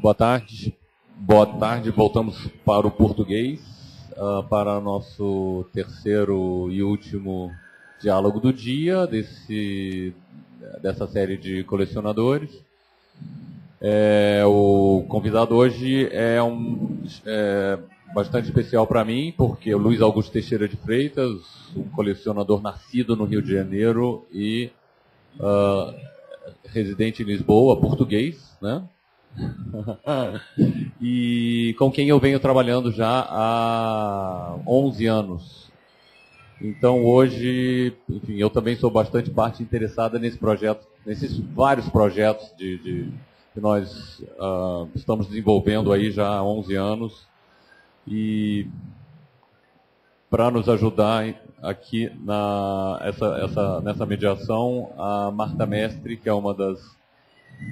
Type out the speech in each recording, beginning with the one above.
Boa tarde. Boa tarde. Voltamos para o português, para nosso terceiro e último diálogo do dia dessa série de colecionadores. O convidado hoje é bastante especial para mim, porque é o Luiz Augusto Teixeira de Freitas, um colecionador nascido no Rio de Janeiro e residente em Lisboa, português, né? E com quem eu venho trabalhando já há 11 anos. Então hoje, enfim, eu também sou bastante parte interessada nesse projeto, nesses vários projetos que nós estamos desenvolvendo aí já há 11 anos. E para nos ajudar aqui nessa mediação, a Marta Mestre, que é uma das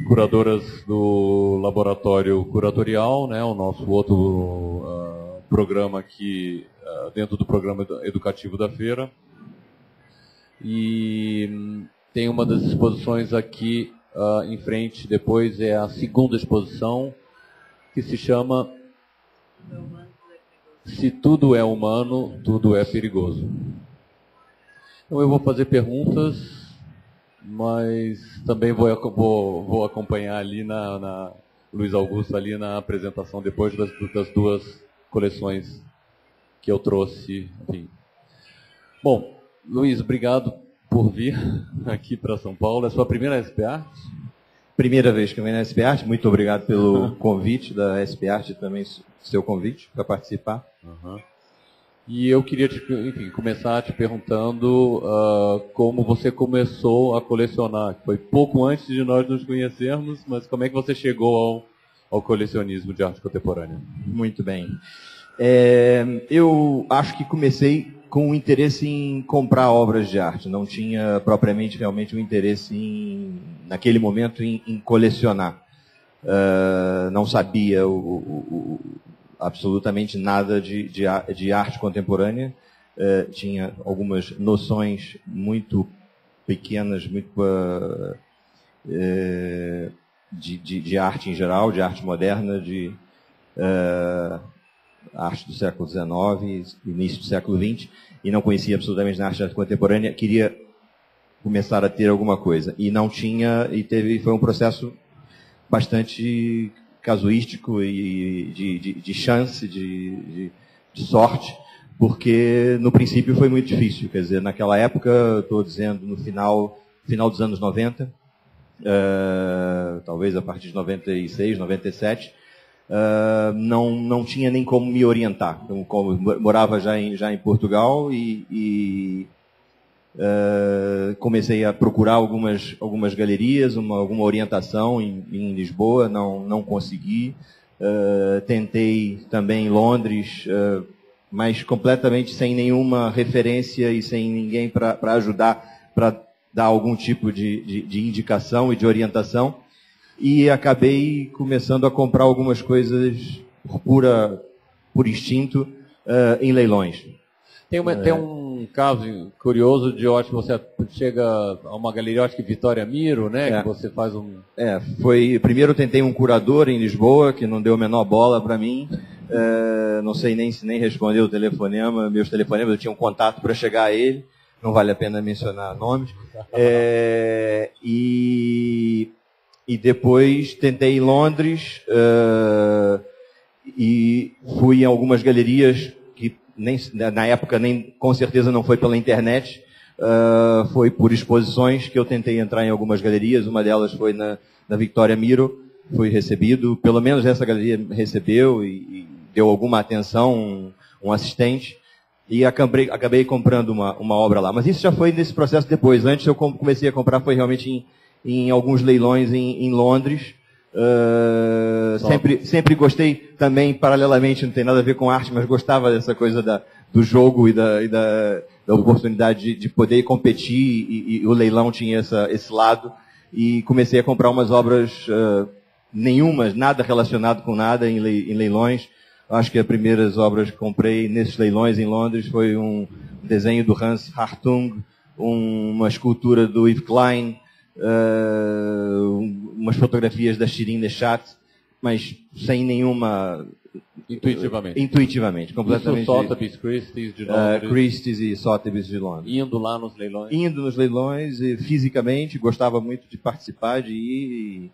curadoras do Laboratório Curatorial, né, o nosso outro programa aqui, dentro do programa educativo da feira. E tem uma das exposições aqui em frente, depois é a segunda exposição, que se chama Se Tudo é Humano, Tudo é Perigoso. Então eu vou fazer perguntas, mas também vou acompanhar ali na Luiz Augusto, ali na apresentação depois das duas coleções que eu trouxe. Enfim. Bom, Luiz, obrigado por vir aqui para São Paulo. É a sua primeira SP Art? Primeira vez que eu venho na SP Art. Muito obrigado pelo convite da SP Art e também seu convite para participar. E eu queria, começar te perguntando como você começou a colecionar. Foi pouco antes de nós nos conhecermos, mas como é que você chegou ao colecionismo de arte contemporânea? Muito bem. Eu acho que comecei com o interesse em comprar obras de arte. Não tinha propriamente realmente um interesse naquele momento em colecionar. Não sabia absolutamente nada de arte contemporânea. Tinha algumas noções muito pequenas, de arte em geral, de arte moderna, de arte do século XIX, início do século XX, e não conhecia absolutamente nada de arte contemporânea. Queria começar a ter alguma coisa. E não tinha, foi um processo bastante casuístico e de chance, de sorte, porque no princípio foi muito difícil. Quer dizer, naquela época, estou dizendo no final dos anos 90, talvez a partir de 96, 97, não tinha nem como me orientar. Então, como morava já em Portugal e comecei a procurar algumas galerias, alguma orientação em Lisboa, não consegui. Tentei também em Londres, mas completamente sem nenhuma referência e sem ninguém para ajudar, para dar algum tipo de indicação e de orientação. E acabei começando a comprar algumas coisas por instinto em leilões. Tem um caso curioso de, eu acho que você chega a uma galeria, eu acho que Vitória Miro, né? Que você faz um... Primeiro eu tentei um curador em Lisboa, que não deu a menor bola para mim. Não sei se nem respondeu o telefonema, meus telefonemas, eu tinha um contato para chegar a ele, não vale a pena mencionar nomes. E depois tentei em Londres e fui em algumas galerias que na época com certeza não foi pela internet, foi por exposições que eu tentei entrar em algumas galerias. Uma delas foi na Vitória Miro, fui recebido, pelo menos essa galeria recebeu e deu alguma atenção, um assistente, e acabei comprando uma obra lá. Mas isso já foi nesse processo depois. Antes eu comecei a comprar, foi realmente em alguns leilões em Londres. Sempre gostei também, paralelamente, não tem nada a ver com arte, mas gostava dessa coisa do jogo e da oportunidade de poder competir, e o leilão tinha esse lado, e comecei a comprar umas obras, nada relacionado com nada, em leilões. Acho que as primeiras obras que comprei nesses leilões em Londres foi um desenho do Hans Hartung, uma escultura do Yves Klein, umas fotografias da Shirin Neshat, mas sem nenhuma... Intuitivamente, completamente. Isso, Sotheby's, Christie's de Londres. Christie's e Sotheby's de Londres. Indo lá nos leilões? Indo nos leilões, e fisicamente, gostava muito de participar, de ir.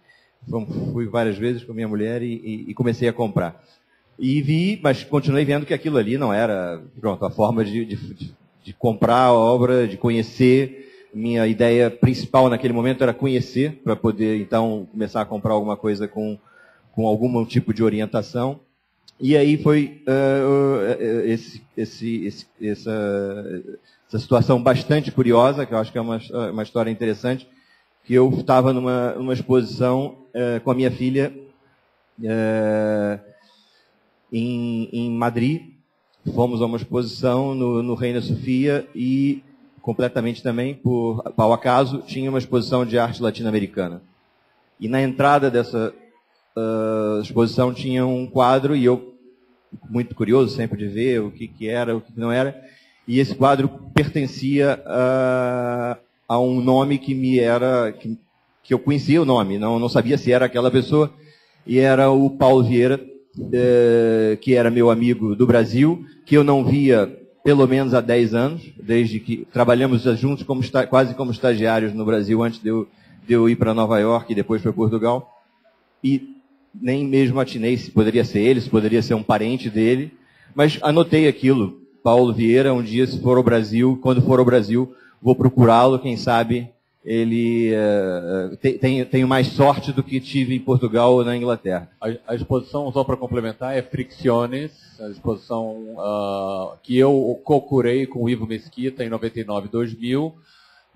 Fui várias vezes com minha mulher e comecei a comprar. E vi, mas continuei vendo que aquilo ali não era, pronto, a forma de comprar a obra, de conhecer. Minha ideia principal naquele momento era conhecer, para poder, então, começar a comprar alguma coisa com algum tipo de orientação. E aí foi essa situação bastante curiosa, que eu acho que é uma história interessante, que eu estava numa exposição com a minha filha em Madrid. Fomos a uma exposição no Reina Sofia e, completamente também, por ao acaso, tinha uma exposição de arte latino-americana. E na entrada dessa exposição tinha um quadro, e eu, muito curioso sempre de ver o que era, o que não era, e esse quadro pertencia a um nome que eu conhecia o nome, não sabia se era aquela pessoa, e era o Paulo Vieira, que era meu amigo do Brasil, que eu não via pelo menos há 10 anos, desde que trabalhamos juntos quase como estagiários no Brasil, antes de eu ir para Nova York e depois para Portugal. E nem mesmo atinei se poderia ser ele, se poderia ser um parente dele, mas anotei aquilo. Paulo Vieira, um dia, quando for ao Brasil, vou procurá-lo, quem sabe ele tenho mais sorte do que tive em Portugal ou na Inglaterra. A exposição, só para complementar, é Fricciones, a exposição que eu co-curei com o Ivo Mesquita em 99 e 2000,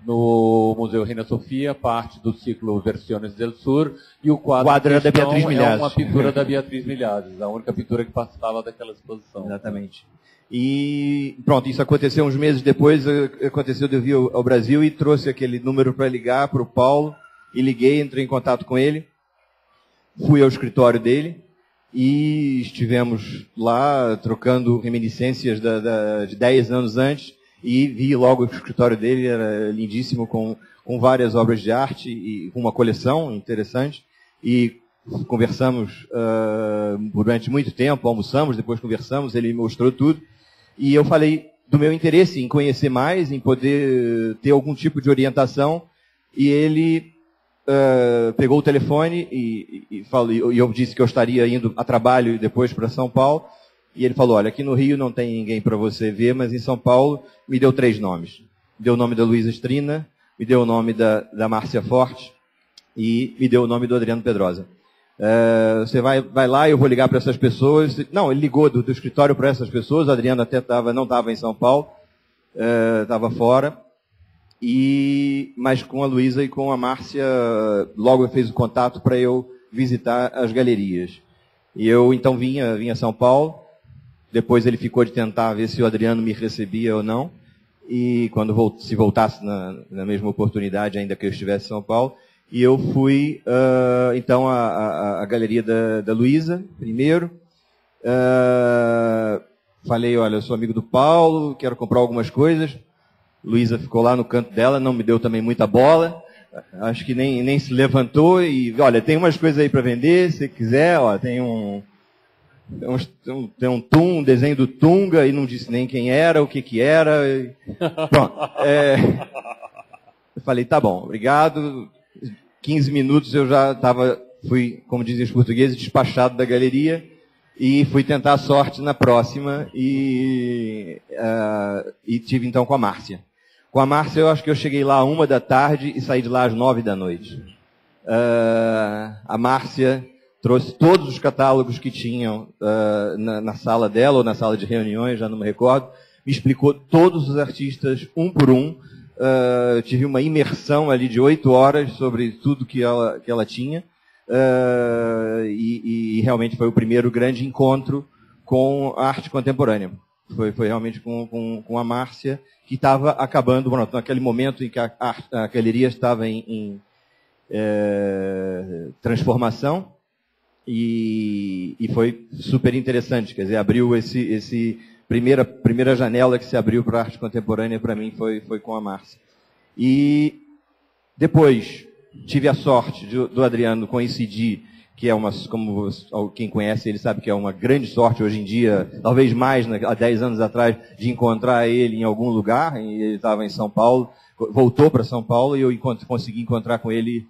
no Museu Reina Sofia, parte do ciclo Versiones del Sur, e o quadro da Beatriz Milhazes. É uma pintura da Beatriz Milhazes, a única pintura que participava daquela exposição. Exatamente. E pronto, isso aconteceu uns meses depois, aconteceu de eu vir ao Brasil e trouxe aquele número para ligar para o Paulo, e liguei, entrei em contato com ele, fui ao escritório dele, e estivemos lá trocando reminiscências de 10 anos antes, e vi logo o escritório dele, era lindíssimo, com várias obras de arte e com uma coleção interessante. E conversamos durante muito tempo, almoçamos, depois conversamos, ele me mostrou tudo. E eu falei do meu interesse em conhecer mais, em poder ter algum tipo de orientação. E ele pegou o telefone e eu disse que eu estaria indo a trabalho e depois para São Paulo. E ele falou, olha, aqui no Rio não tem ninguém para você ver, mas em São Paulo me deu 3 nomes. Me deu o nome da Luísa Strina, me deu o nome da Márcia Forte e me deu o nome do Adriano Pedrosa. Você vai lá, eu vou ligar para essas pessoas. Não, ele ligou do escritório para essas pessoas, o Adriano até não estava em São Paulo, estava fora. Mas com a Luísa e com a Márcia, logo fez o contato para eu visitar as galerias. E eu então vinha a São Paulo. Depois ele ficou de tentar ver se o Adriano me recebia ou não. E se voltasse na mesma oportunidade, ainda que eu estivesse em São Paulo. E eu fui, então, à galeria da Luísa, primeiro. Falei, olha, eu sou amigo do Paulo, quero comprar algumas coisas. Luísa ficou lá no canto dela, não me deu também muita bola. Acho que nem se levantou. E, olha, tem umas coisas aí para vender, se quiser. Ó, tem um desenho do Tunga, e não disse nem quem era, o que era. Pronto. Eu falei, tá bom, obrigado. 15 minutos eu já fui, como dizem os portugueses, despachado da galeria e fui tentar a sorte na próxima e tive então com a Márcia. Com a Márcia eu acho que eu cheguei lá 13h e saí de lá às 21h. A Márcia trouxe todos os catálogos que tinham na sala dela, ou na sala de reuniões, já não me recordo, me explicou todos os artistas, um por um. Tive uma imersão ali de 8 horas sobre tudo que ela tinha, e realmente foi o primeiro grande encontro com a arte contemporânea. Foi realmente com a Márcia, que estava acabando, pronto, naquele momento em que a galeria estava em transformação. E foi super interessante, quer dizer, abriu primeira janela que se abriu para a arte contemporânea para mim foi com a Márcia. E depois tive a sorte do Adriano coincidir que é como quem conhece ele sabe que é uma grande sorte hoje em dia, talvez mais há 10 anos atrás, de encontrar ele em algum lugar. Ele estava em São Paulo, voltou para São Paulo e eu consegui encontrar com ele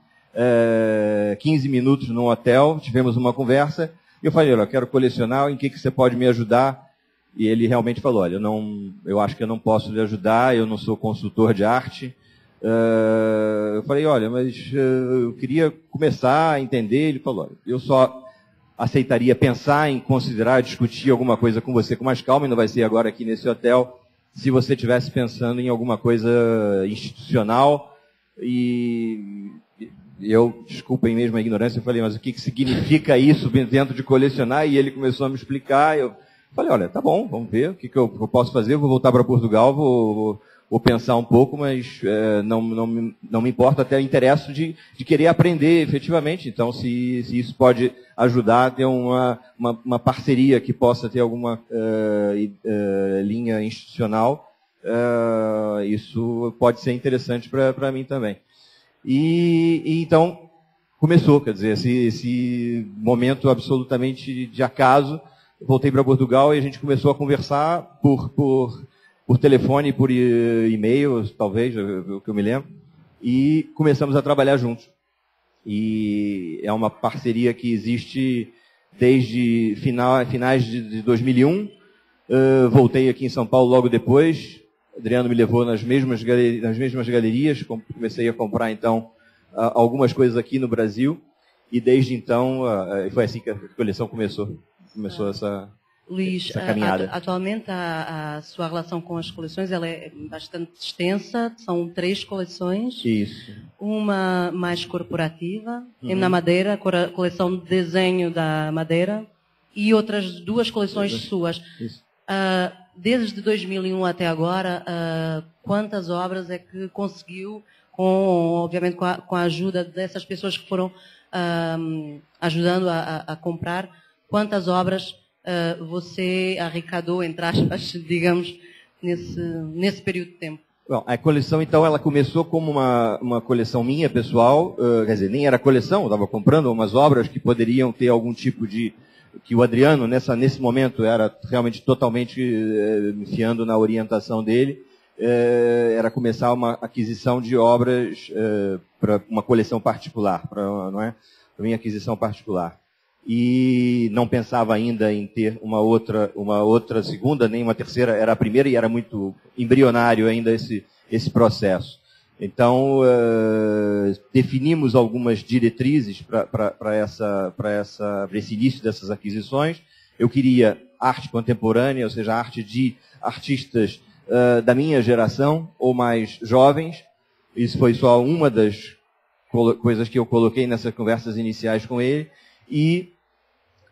15 minutos num hotel, tivemos uma conversa e eu falei, olha, eu quero colecionar, em que você pode me ajudar? E ele realmente falou, olha, eu acho que eu não posso lhe ajudar, eu não sou consultor de arte. Eu falei, olha, mas eu queria começar a entender. Ele falou, olha, eu só aceitaria pensar em considerar, discutir alguma coisa com você com mais calma, e não vai ser agora aqui nesse hotel, se você estivesse pensando em alguma coisa institucional. E eu, desculpem mesmo a ignorância, eu falei, mas o que significa isso dentro de colecionar? E ele começou a me explicar. Eu falei, olha, tá bom, vamos ver o que eu posso fazer. Eu vou voltar para Portugal, vou pensar um pouco, mas não me importa, até o interesse de querer aprender efetivamente. Então, se isso pode ajudar a ter uma parceria que possa ter alguma linha institucional, isso pode ser interessante para mim também. E então, começou, quer dizer, esse momento absolutamente de acaso. Voltei para Portugal e a gente começou a conversar por telefone, por e-mail, talvez, o que eu me lembro, e começamos a trabalhar juntos. E é uma parceria que existe desde finais de 2001. Voltei aqui em São Paulo logo depois. Adriano me levou nas mesmas galerias. Comecei a comprar, então, algumas coisas aqui no Brasil. E desde então, foi assim que a coleção começou essa caminhada. Atualmente a sua relação com as coleções ela é bastante extensa, são 3 coleções. Isso. Uma mais corporativa, na Madeira, a coleção de desenho da Madeira, e outras 2 coleções suas. Isso. Desde 2001 até agora, quantas obras é que conseguiu, obviamente com a ajuda dessas pessoas que foram ajudando a comprar, quantas obras você arrecadou, entre aspas, digamos, nesse período de tempo? Bom, a coleção, então, ela começou como uma coleção minha, pessoal. Quer dizer, nem era coleção, eu estava comprando umas obras que poderiam ter algum tipo de... que o Adriano, nesse momento, era realmente totalmente me fiando na orientação dele. Era começar uma aquisição de obras para uma coleção particular, para minha aquisição particular. E não pensava ainda em ter uma outra segunda, nem uma terceira, era a primeira, e era muito embrionário ainda esse processo. Então, definimos algumas diretrizes para esse início dessas aquisições. Eu queria arte contemporânea, ou seja, arte de artistas da minha geração ou mais jovens. Isso foi só uma das coisas que eu coloquei nessas conversas iniciais com ele. E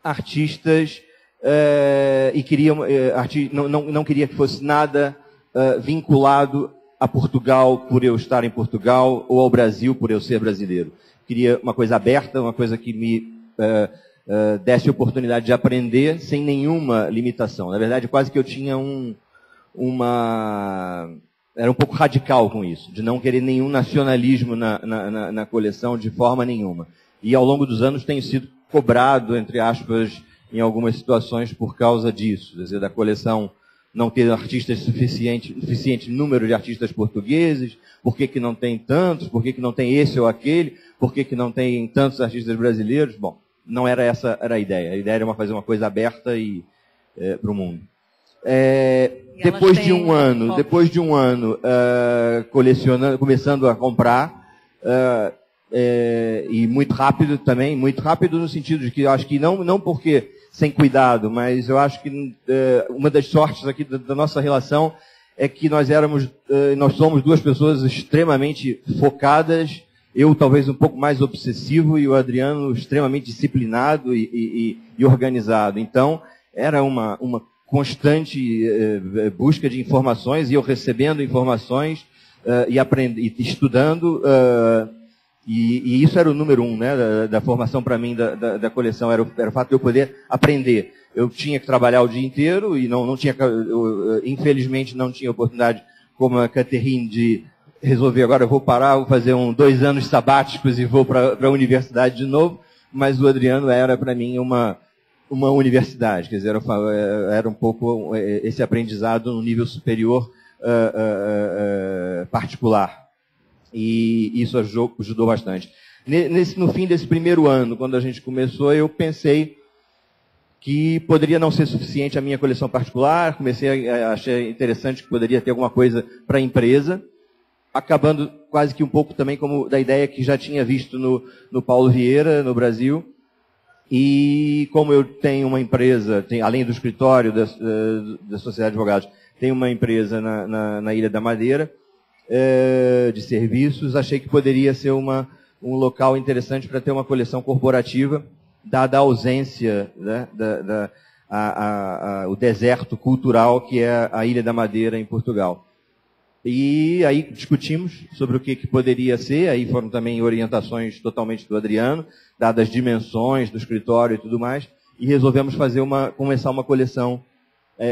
artistas, não queria que fosse nada vinculado a Portugal por eu estar em Portugal ou ao Brasil por eu ser brasileiro. Queria uma coisa aberta, uma coisa que me desse oportunidade de aprender sem nenhuma limitação. Na verdade, quase que eu tinha era um pouco radical com isso, de não querer nenhum nacionalismo na coleção de forma nenhuma. E ao longo dos anos tenho sido cobrado, entre aspas, em algumas situações por causa disso. Quer dizer, da coleção não ter artistas suficiente número de artistas portugueses, por que não tem tantos, por que não tem esse ou aquele, por que não tem tantos artistas brasileiros. Bom, não era essa a ideia. A ideia era fazer uma coisa aberta para o mundo. Depois de um ano colecionando, começando a comprar, e muito rápido também, muito rápido no sentido de que eu acho que não porque sem cuidado, mas eu acho que uma das sortes aqui da nossa relação é que nós somos 2 pessoas extremamente focadas, eu talvez um pouco mais obsessivo e o Adriano extremamente disciplinado e organizado. Então, era uma constante busca de informações e eu recebendo informações e estudando. E isso era o número 1, né, da formação para mim da coleção, era o fato de eu poder aprender. Eu tinha que trabalhar o dia inteiro e infelizmente não tinha oportunidade, como a Catherine, de resolver agora eu vou parar, vou fazer 2 anos sabáticos e vou para a universidade de novo. mas o Adriano era, para mim, uma universidade, quer dizer, era um pouco esse aprendizado no nível superior particular. E isso ajudou bastante. No fim desse primeiro ano, quando a gente começou, eu pensei que poderia não ser suficiente a minha coleção particular, achei interessante que poderia ter alguma coisa para a empresa, acabando quase que um pouco também como da ideia que já tinha visto no Paulo Vieira, no Brasil. E como eu tenho uma empresa, além do escritório da Sociedade de Advogados, tenho uma empresa na Ilha da Madeira, de serviços, achei que poderia ser um local interessante para ter uma coleção corporativa, dada a ausência, né, o deserto cultural que é a Ilha da Madeira em Portugal. E aí discutimos sobre o que poderia ser, aí foram também orientações totalmente do Adriano, dadas as dimensões do escritório e tudo mais, e resolvemos começar uma coleção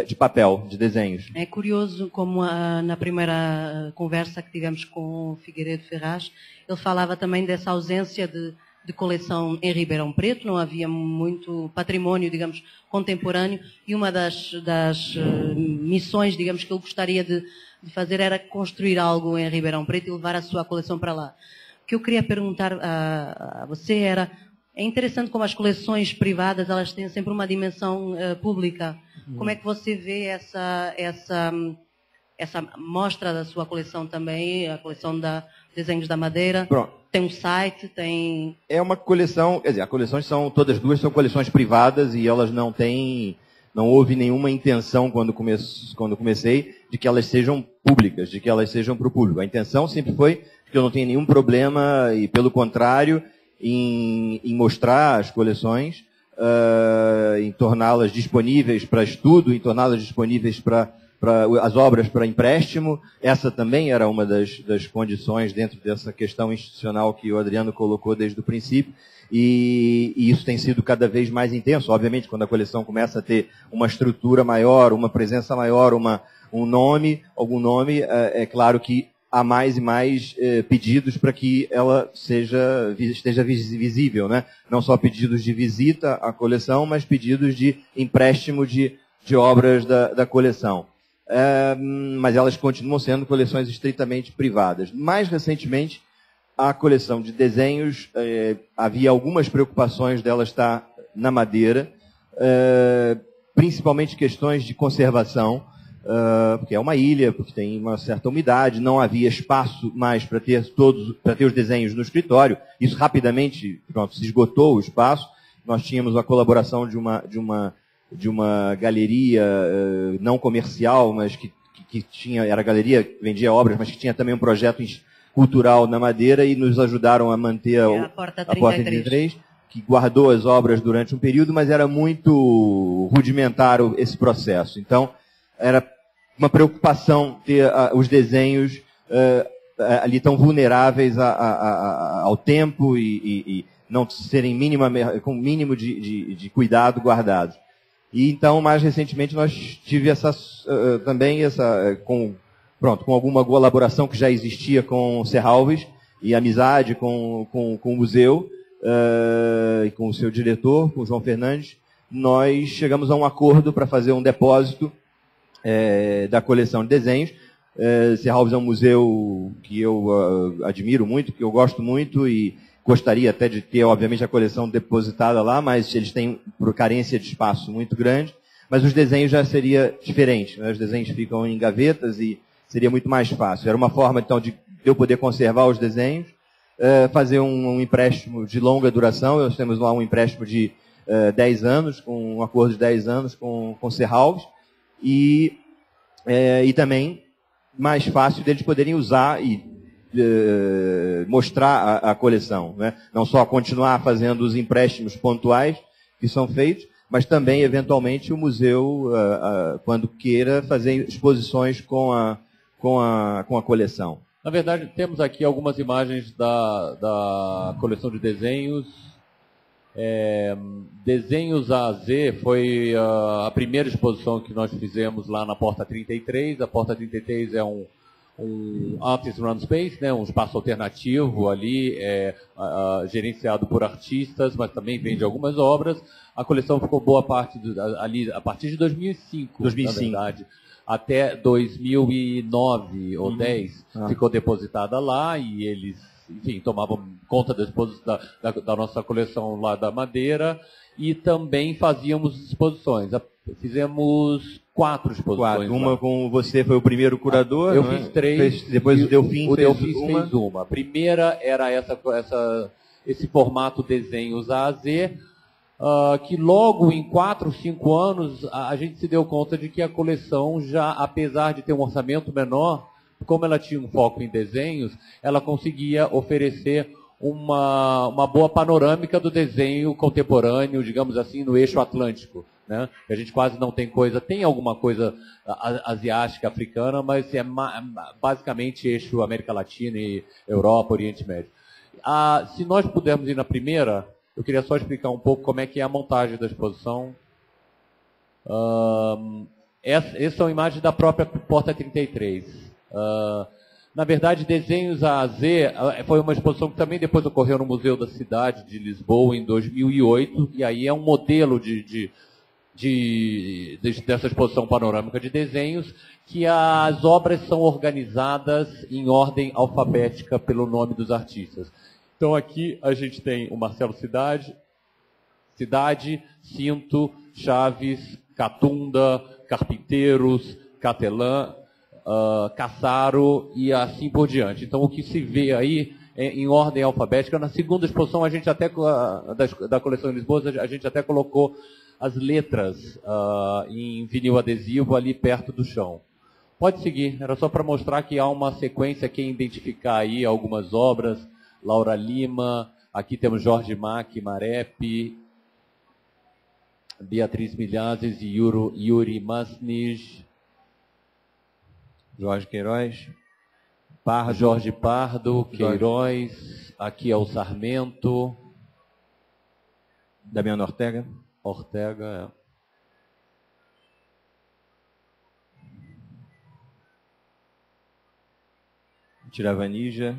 de papel, de desenhos. É curioso como na primeira conversa que tivemos com o Figueiredo Ferraz, ele falava também dessa ausência de coleção em Ribeirão Preto, não havia muito património, digamos, contemporâneo, e uma das missões, digamos, que ele gostaria de fazer era construir algo em Ribeirão Preto e levar a sua coleção para lá. O que eu queria perguntar a você era, é interessante como as coleções privadas, elas têm sempre uma dimensão pública. Como é que você vê essa mostra da sua coleção também, a coleção de desenhos da Madeira? Pronto. Tem um site, tem... É uma coleção, quer dizer, as coleções todas duas são coleções privadas e elas não houve nenhuma intenção quando comecei de que elas sejam públicas, de que elas sejam para o público. A intenção sempre foi que eu não tenho nenhum problema, e pelo contrário, em mostrar as coleções, em torná-las disponíveis para estudo, em torná-las disponíveis para as obras para empréstimo. Essa também era uma das condições dentro dessa questão institucional que o Adriano colocou desde o princípio, e isso tem sido cada vez mais intenso. Obviamente, quando a coleção começa a ter uma estrutura maior, uma presença maior, algum nome, é claro que há mais e mais pedidos para que ela esteja visível, né? Não só pedidos de visita à coleção, mas pedidos de empréstimo de obras da coleção. Mas elas continuam sendo coleções estritamente privadas. Mais recentemente, a coleção de desenhos, havia algumas preocupações dela estar na Madeira, principalmente questões de conservação, porque é uma ilha, porque tem uma certa umidade, não havia espaço mais para ter os desenhos no escritório. Isso rapidamente, se esgotou o espaço. Nós tínhamos a colaboração de uma galeria não comercial, mas que era galeria que vendia obras, mas que tinha também um projeto cultural na Madeira, e nos ajudaram a manter a Porta 33, que guardou as obras durante um período, mas era muito rudimentar esse processo. Então, era uma preocupação ter os desenhos ali tão vulneráveis ao tempo e não serem com o mínimo de cuidado guardados. E então, mais recentemente, nós tive com alguma colaboração que já existia com o Serralves e amizade com o museu e com o seu diretor, com o João Fernandes, nós chegamos a um acordo para fazer um depósito da coleção de desenhos. Serralves é um museu que eu admiro muito, que eu gosto muito e gostaria até de ter, obviamente, a coleção depositada lá, mas eles têm, por carência de espaço, muito grande. Mas os desenhos já seria diferente, né? Os desenhos ficam em gavetas e seria muito mais fácil. Era uma forma, então, de eu poder conservar os desenhos, fazer um empréstimo de longa duração. Nós temos lá um empréstimo de 10 anos, com um acordo de 10 anos com Serralves, e também mais fácil deles poderem usar e mostrar a coleção, né? Não só continuar fazendo os empréstimos pontuais que são feitos, mas também, eventualmente, o museu, quando queira, fazer exposições com a coleção. Na verdade, temos aqui algumas imagens da coleção de desenhos. Desenhos A a Z foi a primeira exposição que nós fizemos lá na Porta 33. A Porta 33 é um um Artist Run Space, né, um espaço alternativo ali, gerenciado por artistas, mas também vende algumas obras. A coleção ficou boa parte ali a partir de 2005, na verdade, até 2009 ou 10, ficou depositada lá e eles, enfim, tomavam conta da nossa coleção lá da Madeira e também fazíamos exposições. Fizemos 4 exposições. Uma lá. com você foi o primeiro curador. Eu fiz 3. Depois o Delfim fez uma. A primeira era esse formato desenhos A a Z, que logo em 4, 5 anos a gente se deu conta de que a coleção já, apesar de ter um orçamento menor, como ela tinha um foco em desenhos, ela conseguia oferecer uma boa panorâmica do desenho contemporâneo, digamos assim, no eixo atlântico. Né? A gente quase não tem coisa, tem alguma coisa asiática, africana, mas é basicamente eixo América Latina e Europa, Oriente Médio. Se nós pudermos ir na primeira, eu queria só explicar um pouco como é que é a montagem da exposição. Essas são imagens da própria Porta 33. Na verdade, Desenhos A a Z foi uma exposição que também depois ocorreu no Museu da Cidade de Lisboa em 2008, e aí é um modelo dessa exposição panorâmica de desenhos, que as obras são organizadas em ordem alfabética pelo nome dos artistas. Então aqui a gente tem o Marcelo Cidade, Cinto, Chaves, Catunda, Carpinteiros, Catelã, Cassaro e assim por diante. Então o que se vê aí é em ordem alfabética. Na segunda exposição, a gente até da coleção em Lisboa, a gente até colocou as letras em vinil adesivo ali perto do chão. Pode seguir, era só para mostrar que há uma sequência, quem identificar aí algumas obras, Laura Lima, aqui temos Jorge Mack, Marep, Beatriz Milhazes e Yuri Masnij, Jorge Queiroz, Jorge Pardo, Queiroz, aqui é o Sarmento, Damiano Ortega. Tiravanija,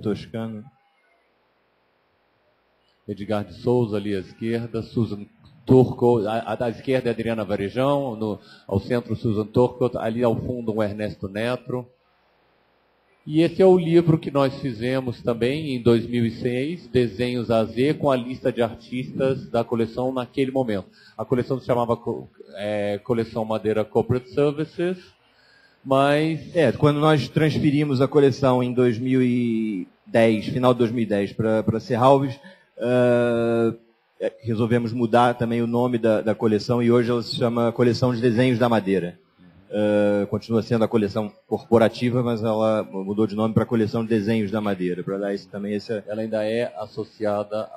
Toscano. Edgar de Souza ali à esquerda, Susan Turco, à esquerda é Adriana Varejão, ao centro Susan Turco, ali ao fundo um Ernesto Netro. E esse é o livro que nós fizemos também em 2006, Desenhos A a Z, com a lista de artistas da coleção naquele momento. A coleção se chamava Coleção Madeira Corporate Services, mas... quando nós transferimos a coleção em 2010, final de 2010, para Serralves, resolvemos mudar também o nome da coleção e hoje ela se chama Coleção de Desenhos da Madeira. Continua sendo a coleção corporativa, mas ela mudou de nome para Coleção de Desenhos da Madeira, para dar Ela ainda é associada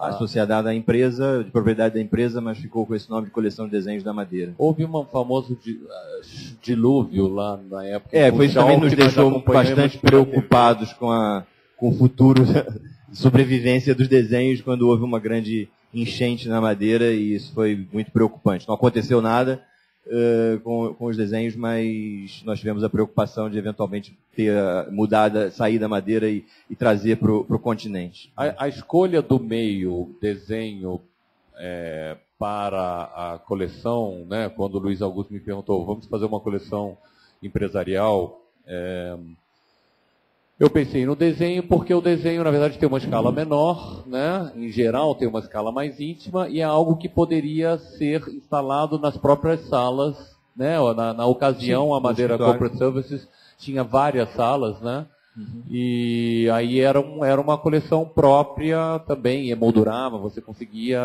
à empresa, de propriedade da empresa, mas ficou com esse nome de Coleção de Desenhos da Madeira. Houve um famoso dilúvio lá na época. Foi isso também nos deixou bastante preocupados com o futuro de sobrevivência dos desenhos quando houve uma grande enchente na Madeira, e isso foi muito preocupante. Não aconteceu nada com os desenhos, mas nós tivemos a preocupação de eventualmente ter sair da Madeira e trazer para o continente. A escolha do meio desenho para a coleção, né, quando o Luiz Augusto me perguntou, vamos fazer uma coleção empresarial, eu pensei no desenho porque o desenho, na verdade, tem uma escala menor, né? Em geral tem uma escala mais íntima, e é algo que poderia ser instalado nas próprias salas, né? Na ocasião, sim, a Madeira Corporate Services tinha várias salas, né? Uhum. E aí era uma coleção própria também, emoldurava, você conseguia,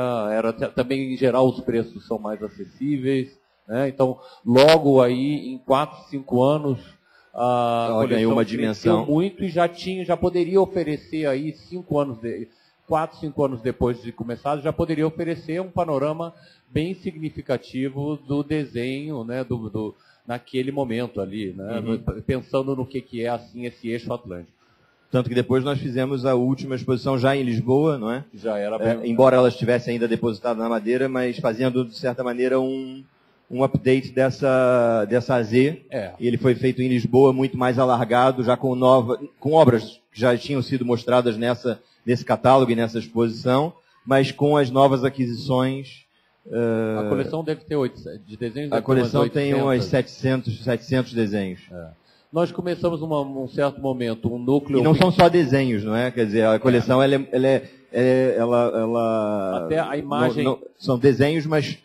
também em geral os preços são mais acessíveis, né? Então, logo aí, em 4, 5 anos, a coleção uma dimensão muito e já poderia oferecer aí 4, 5 anos depois de começado, já poderia oferecer um panorama bem significativo do desenho, né, naquele momento ali, né, pensando no que é assim esse eixo atlântico. Tanto que depois nós fizemos a última exposição já em Lisboa, não é? Já era bem... embora ela estivesse ainda depositada na Madeira, mas fazendo de certa maneira um update dessa AZ. Ele foi feito em Lisboa, muito mais alargado, já com obras que já tinham sido mostradas nesse catálogo e nessa exposição, mas com as novas aquisições. A coleção deve ter de desenhos. A coleção tem uns 700 desenhos. Nós começamos um certo momento, um núcleo... E não são só desenhos, não é? Quer dizer, a coleção, ela até a imagem... são desenhos, mas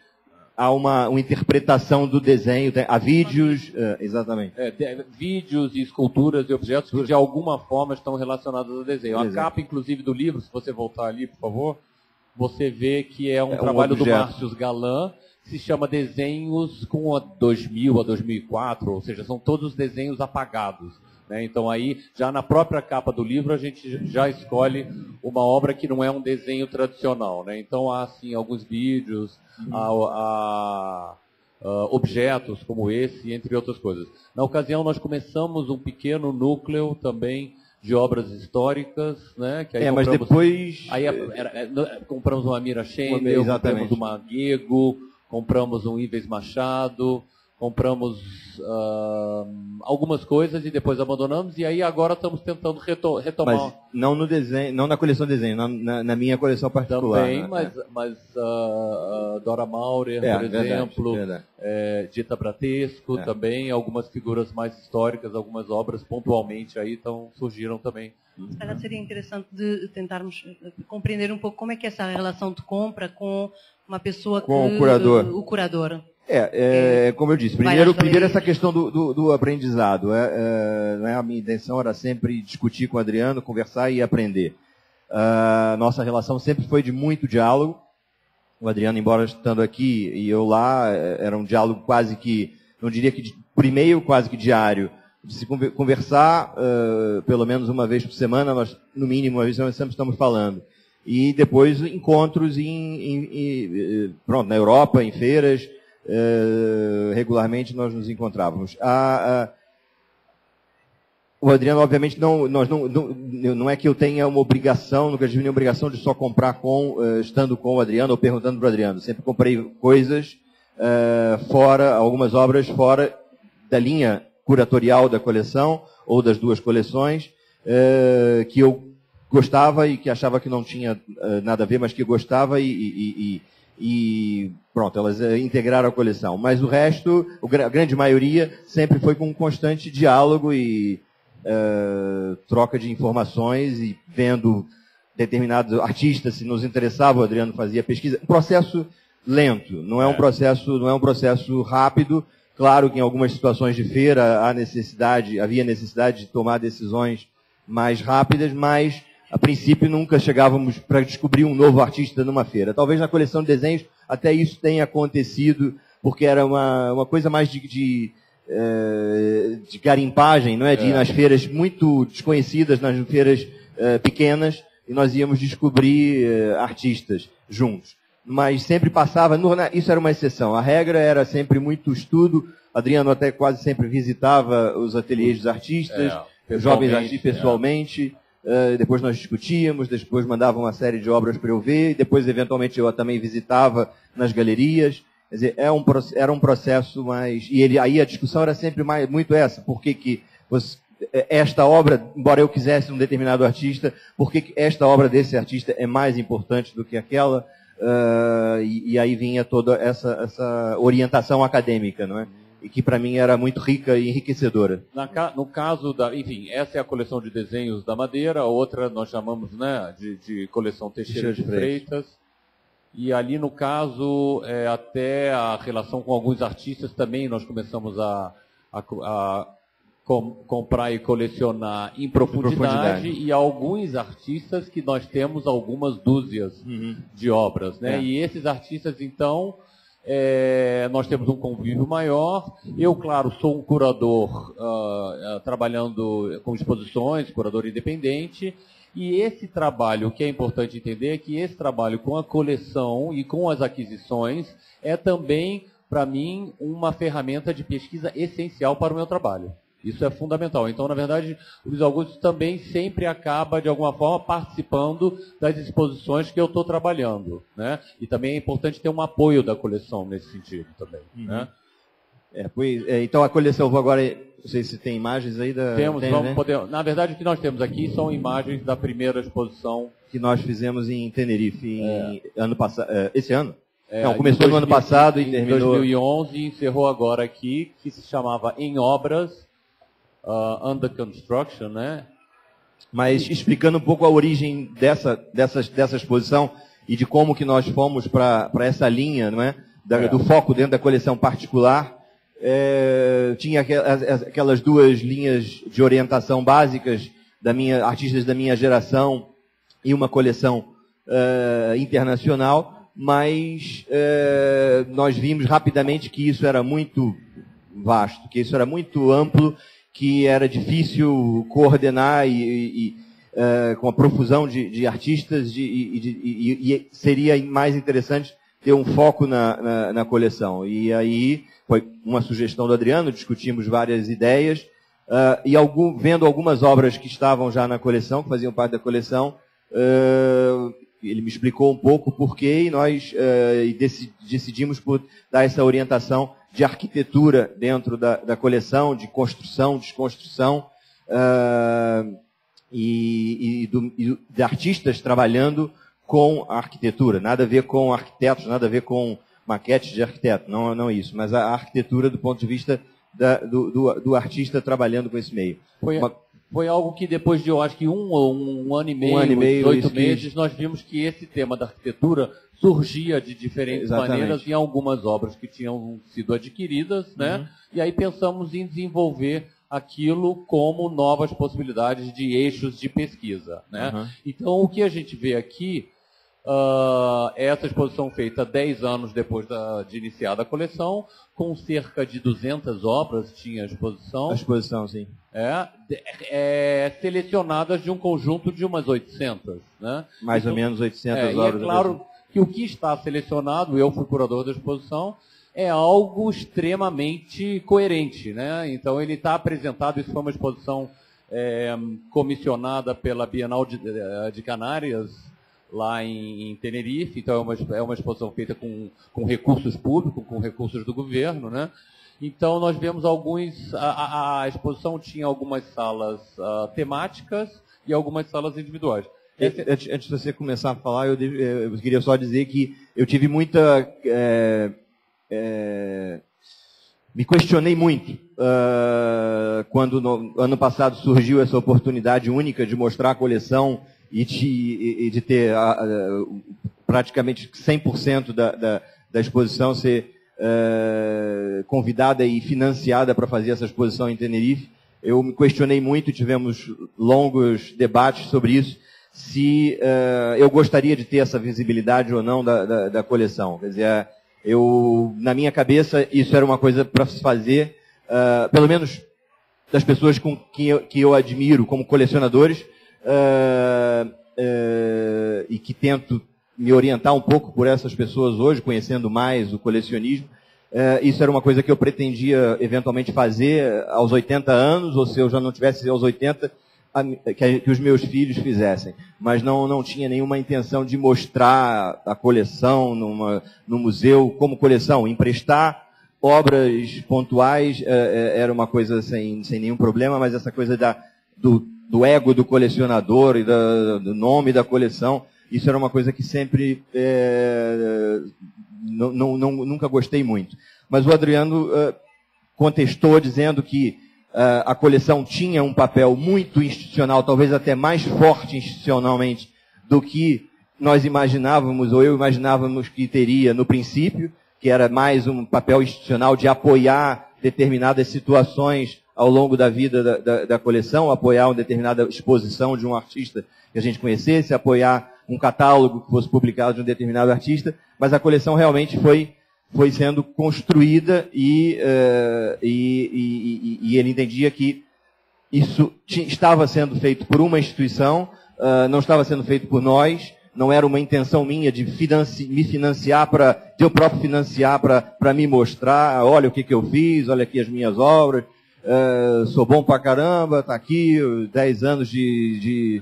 há uma interpretação do desenho, há vídeos, exatamente. Vídeos e esculturas e objetos que de alguma forma estão relacionados ao desenho. A capa, inclusive, do livro, se você voltar ali, por favor, você vê que é um trabalho do Márcio Galan, se chama Desenhos com 2000 a 2004, ou seja, são todos desenhos apagados. Né? Então aí, já na própria capa do livro, a gente já escolhe uma obra que não é um desenho tradicional. Né? Então há, assim, alguns vídeos, há objetos como esse, entre outras coisas. Na ocasião, nós começamos um pequeno núcleo também de obras históricas, né? Que aí mas depois... Aí compramos uma Mira Schendel, compramos uma Guego, compramos um Ives Machado, compramos algumas coisas e depois abandonamos, e aí agora estamos tentando retomar. Mas não no desenho, não na coleção de desenho, na minha coleção particular. Também, né? mas Dora Maurer, por exemplo, Dita Bratesco, também, algumas figuras mais históricas, algumas obras pontualmente aí surgiram também. Seria interessante de tentarmos compreender um pouco como é que é essa relação de compra com uma pessoa com o curador. O curador. Como eu disse, primeiro essa questão do aprendizado. A minha intenção era sempre discutir com o Adriano, conversar e aprender. Nossa relação sempre foi de muito diálogo. O Adriano, embora estando aqui e eu lá, era um diálogo quase que, não diria que por e-mail, quase que diário, de se conversar pelo menos uma vez por semana, nós, no mínimo, uma vez por semana, sempre estamos falando. E depois encontros na Europa, em feiras, regularmente nós nos encontrávamos. O Adriano, obviamente, não é que eu tenha uma obrigação, nunca tive nenhuma obrigação de só comprar estando com o Adriano ou perguntando para o Adriano. Sempre comprei coisas algumas obras fora da linha curatorial da coleção ou das duas coleções, que eu gostava e que achava que não tinha nada a ver, mas que gostava e pronto, elas integraram a coleção. Mas o resto, a grande maioria, sempre foi com um constante diálogo e troca de informações e vendo determinados artistas, se nos interessava, o Adriano fazia pesquisa. Um processo lento, não é um processo rápido. Claro que em algumas situações de feira havia necessidade de tomar decisões mais rápidas, mas a princípio nunca chegávamos para descobrir um novo artista numa feira. Talvez na coleção de desenhos até isso tenha acontecido, porque era uma coisa mais de garimpagem, não é? De ir nas feiras muito desconhecidas, nas feiras pequenas, e nós íamos descobrir artistas juntos. Mas sempre passava, isso era uma exceção. A regra era sempre muito estudo. Adriano até quase sempre visitava os ateliês dos artistas, jovens artistas pessoalmente. Depois nós discutíamos, depois mandava uma série de obras para eu ver, e depois eventualmente eu também visitava nas galerias. Quer dizer, era um processo mais... E aí a discussão era sempre muito essa. Por que esta obra, embora eu quisesse um determinado artista, por que esta obra desse artista é mais importante do que aquela? E aí vinha toda essa orientação acadêmica, não é? E que para mim era muito rica e enriquecedora. No caso enfim, essa é a coleção de desenhos da Madeira, a outra nós chamamos, né, de coleção Teixeira de Freitas. E ali, no caso, até a relação com alguns artistas também nós começamos a comprar e colecionar em profundidade, e alguns artistas que nós temos algumas dúzias de obras, né? E esses artistas, então, nós temos um convívio maior. Eu, claro, sou um curador trabalhando com exposições, curador independente, e esse trabalho, o que é importante entender é que esse trabalho com a coleção e com as aquisições é também, para mim, uma ferramenta de pesquisa essencial para o meu trabalho. Isso é fundamental. Então, na verdade, o Luiz Augusto também sempre acaba, de alguma forma, participando das exposições que eu estou trabalhando, né? E também é importante ter um apoio da coleção nesse sentido também, né? Então, a coleção, eu vou agora, não sei se tem imagens aí da... Temos, tem, vamos né? poder... Na verdade, o que nós temos aqui são imagens da primeira exposição. Que nós fizemos em Tenerife, ano passado, esse ano? Não, Em começou no ano passado e em terminou... 2011 e encerrou agora aqui, que se chamava Em Obras, Under Construction, né? Mas explicando um pouco a origem dessa exposição e de como que nós fomos para essa linha, não é? Do foco dentro da coleção particular, tinha aquelas duas linhas de orientação básicas artistas da minha geração e uma coleção internacional, mas nós vimos rapidamente que isso era muito vasto, que isso era muito amplo, que era difícil coordenar com a profusão de artistas e seria mais interessante ter um foco na coleção. E aí foi uma sugestão do Adriano, discutimos várias ideias, e vendo algumas obras que estavam já na coleção, que faziam parte da coleção, ele me explicou um pouco o porquê e nós decidimos por dar essa orientação de arquitetura dentro da coleção, de construção, desconstrução, de artistas trabalhando com a arquitetura. Nada a ver com arquitetos, nada a ver com maquetes de arquiteto, não isso, mas a arquitetura do ponto de vista do artista trabalhando com esse meio. Foi algo que depois de, eu acho que um ano e meio, 8 meses, nós vimos que esse tema da arquitetura surgia de diferentes maneiras em algumas obras que tinham sido adquiridas, né? E aí pensamos em desenvolver aquilo como novas possibilidades de eixos de pesquisa, né? Então, o que a gente vê aqui é essa exposição feita 10 anos depois de iniciada a coleção, com cerca de 200 obras tinha a exposição. A exposição, sim. Selecionadas de um conjunto de umas 800, né? Mais ou menos 800 obras. E é claro que o que está selecionado, eu fui curador da exposição, é algo extremamente coerente, né? Então ele está apresentado, isso foi uma exposição comissionada pela Bienal de Canárias, lá em Tenerife, então é uma exposição feita com recursos públicos, com recursos do governo, né? Então nós vemos a exposição tinha algumas salas temáticas e algumas salas individuais. Antes de você começar a falar, eu queria só dizer que eu tive muita... me questionei muito quando no ano passado surgiu essa oportunidade única de mostrar a coleção e de ter praticamente 100% da exposição ser convidada e financiada para fazer essa exposição em Tenerife. Eu me questionei muito, tivemos longos debates sobre isso, se eu gostaria de ter essa visibilidade ou não da coleção. Quer dizer, na minha cabeça, isso era uma coisa para se fazer, pelo menos das pessoas que eu admiro como colecionadores, e que tento me orientar um pouco por essas pessoas hoje, conhecendo mais o colecionismo. Isso era uma coisa que eu pretendia eventualmente fazer aos 80 anos, ou se eu já não tivesse aos 80, que os meus filhos fizessem. Mas não tinha nenhuma intenção de mostrar a coleção no museu como coleção. Emprestar obras pontuais era uma coisa sem nenhum problema, mas essa coisa do ego do colecionador e do nome da coleção, isso era uma coisa que sempre nunca gostei muito. Mas o Adriano contestou dizendo que a coleção tinha um papel muito institucional, talvez até mais forte institucionalmente do que nós imaginávamos, ou eu imaginávamos que teria no princípio, que era mais um papel institucional de apoiar determinadas situações ao longo da vida da coleção, apoiar uma determinada exposição de um artista que a gente conhecesse, apoiar um catálogo que fosse publicado de um determinado artista, mas a coleção realmente foi sendo construída e ele entendia que isso estava sendo feito por uma instituição, não estava sendo feito por nós, não era uma intenção minha de me financiar de eu próprio financiar para me mostrar, olha o que eu fiz, olha aqui as minhas obras. sou bom pra caramba, tá aqui, 10 anos de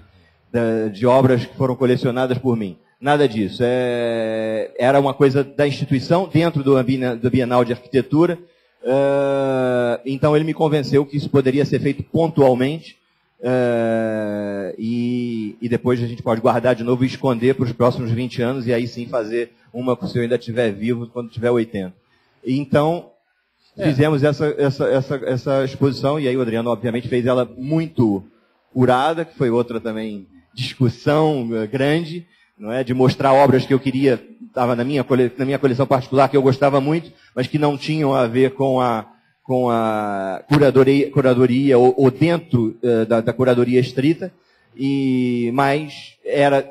obras que foram colecionadas por mim. Nada disso. Era uma coisa da instituição, dentro do Bienal de Arquitetura. Então ele me convenceu que isso poderia ser feito pontualmente, e depois a gente pode guardar de novo e esconder para os próximos 20 anos, e aí sim fazer uma se eu ainda estiver vivo, quando tiver 80. Então, fizemos essa exposição, e aí o Adriano, obviamente, fez ela muito curada, que foi outra também discussão grande, não é? De mostrar obras que eu queria, estava na minha coleção particular, que eu gostava muito, mas que não tinham a ver com a curadoria ou dentro da curadoria estrita, mas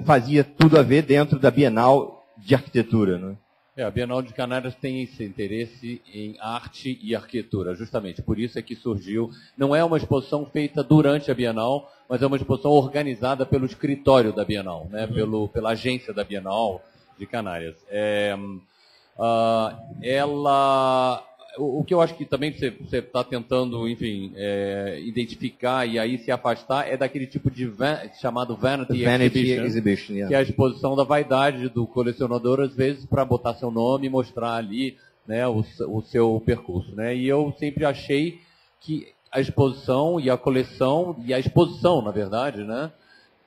fazia tudo a ver dentro da Bienal de Arquitetura, não é? A Bienal de Canárias tem esse interesse em arte e arquitetura, justamente. Por isso é que surgiu. Não é uma exposição feita durante a Bienal, mas é uma exposição organizada pelo escritório da Bienal, né? Pela agência da Bienal de Canárias. O que eu acho que também você está tentando, enfim, identificar e aí se afastar é daquele tipo de chamado Vanity Exhibition, que é a exposição da vaidade do colecionador, às vezes, para botar seu nome e mostrar ali, né, o seu percurso. Né? E eu sempre achei que a exposição e a coleção, e a exposição, na verdade, né,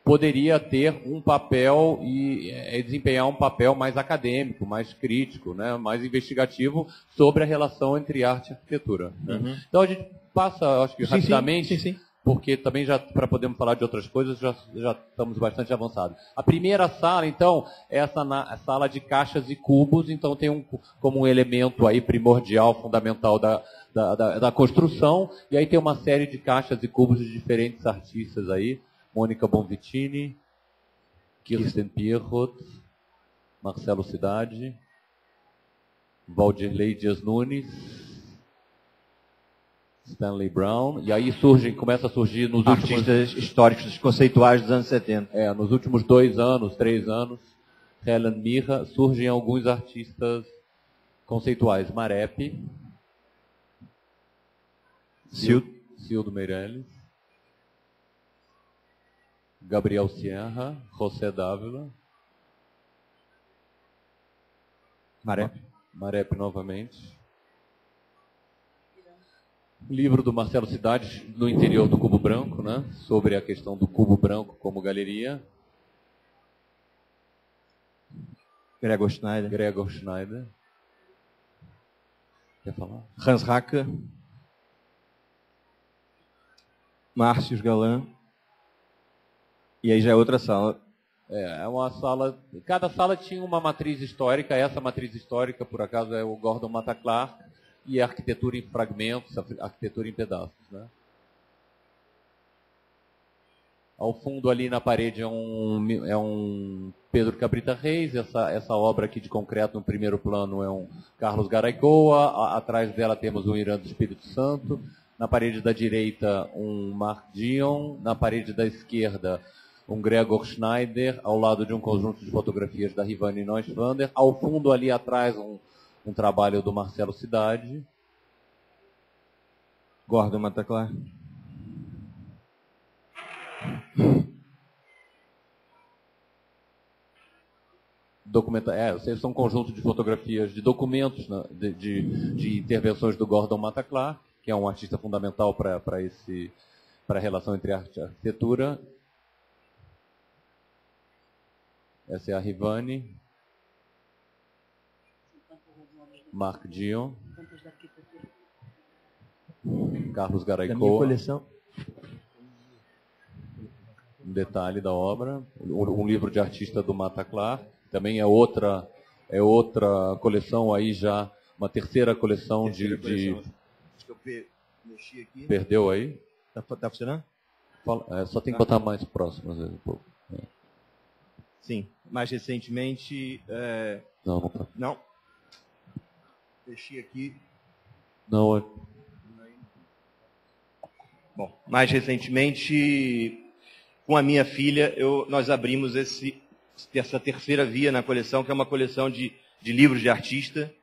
poderia ter um papel e desempenhar um papel mais acadêmico, mais crítico, né, mais investigativo sobre a relação entre arte e arquitetura. Né? Uhum. Então a gente passa, acho que rapidamente, sim. Porque também já para podermos falar de outras coisas já estamos bastante avançados. A primeira sala, então, é a sala de caixas e cubos, então tem como um elemento aí primordial, fundamental da construção, e aí tem uma série de caixas e cubos de diferentes artistas aí. Mônica Bonvitini, Kirsten Pierrot, Marcelo Cidade, Valdirley Dias Nunes, Stanley Brown, e aí começa a surgir nos artistas históricos, conceituais dos anos 70. Nos últimos 2 anos, 3 anos, Helen Mirra, surgem alguns artistas conceituais. Marep, Cildo Meirelles, Gabriel Sierra, José Dávila, Marep novamente. Livro do Marcelo Cidade, no interior do Cubo Branco, né? Sobre a questão do Cubo Branco como galeria. Gregor Schneider. Quer falar? Hans Hacker. Márcio Galan. E aí já é outra sala. É uma sala... Cada sala tinha uma matriz histórica. Essa matriz histórica, por acaso, é o Gordon Mataclar. E a arquitetura em fragmentos, a arquitetura em pedaços. Né? Ao fundo, ali na parede, é um Pedro Cabrita Reis. Essa obra aqui de concreto, no primeiro plano, é um Carlos Garaycoa. Atrás dela temos um Irã do Espírito Santo. Na parede da direita, um Mark Dion. Na parede da esquerda, um Gregor Schneider, ao lado de um conjunto de fotografias da Rivane Neuschwander. Ao fundo, ali atrás, um trabalho do Marcelo Cidade. Gordon Mataclar. Esses são um conjunto de fotografias, de documentos, né, de intervenções do Gordon Mataclar, que é um artista fundamental para a relação entre arte e arquitetura. Essa é a Rivane. Mark Dion. Carlos Garaycoa. Da minha coleção. Um detalhe da obra. Um livro de artista do Mataclar. Também é outra coleção aí já, uma terceira coleção Acho que eu mexi aqui. Perdeu aí? Tá funcionando? Só tem que botar mais próximo, às vezes, um pouco. Sim. Mais recentemente... Não tá. Não. Mexi aqui. Não. Bom, mais recentemente, com a minha filha, nós abrimos essa terceira via na coleção, que é uma coleção de livros de artista,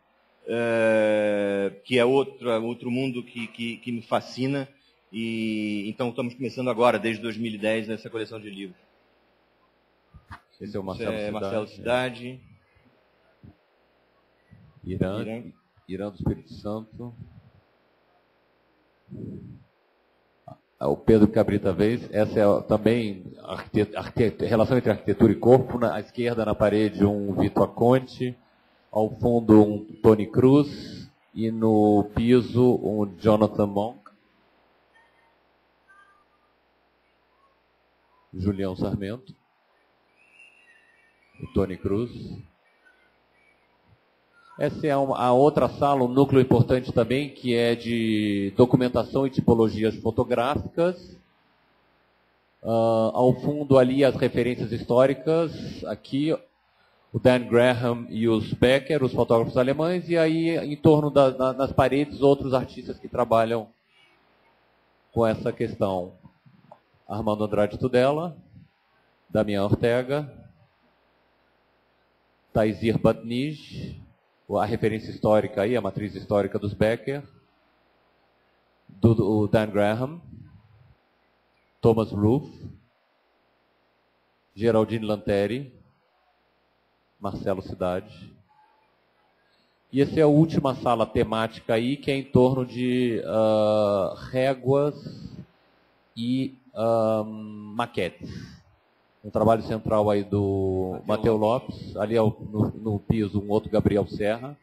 que é outro mundo que me fascina. E então estamos começando agora, desde 2010, essa coleção de livros. Esse é o Marcelo Cidade. Irã do Espírito Santo. O Pedro Cabrita Vez. Essa é também relação entre arquitetura e corpo. À esquerda, na parede, um Vitor Conte. Ao fundo, um Tony Cruz. E no piso, um Jonathan Monk. Julião Sarmento. O Tony Cruz. Essa é a outra sala, um núcleo importante também, que é de documentação e tipologias fotográficas. Ao fundo ali as referências históricas. Aqui o Dan Graham e os Becker, os fotógrafos alemães. E aí em torno nas paredes outros artistas que trabalham com essa questão. Armando Andrade Tudela, Damián Ortega, Taizir Batnij, a referência histórica aí, a matriz histórica dos Becker, do Dan Graham, Thomas Roof, Geraldine Lanteri, Marcelo Cidade. E essa é a última sala temática aí, que é em torno de réguas e maquetes. Um trabalho central aí do Mateu Lopes, ali no piso um outro Gabriel Serra.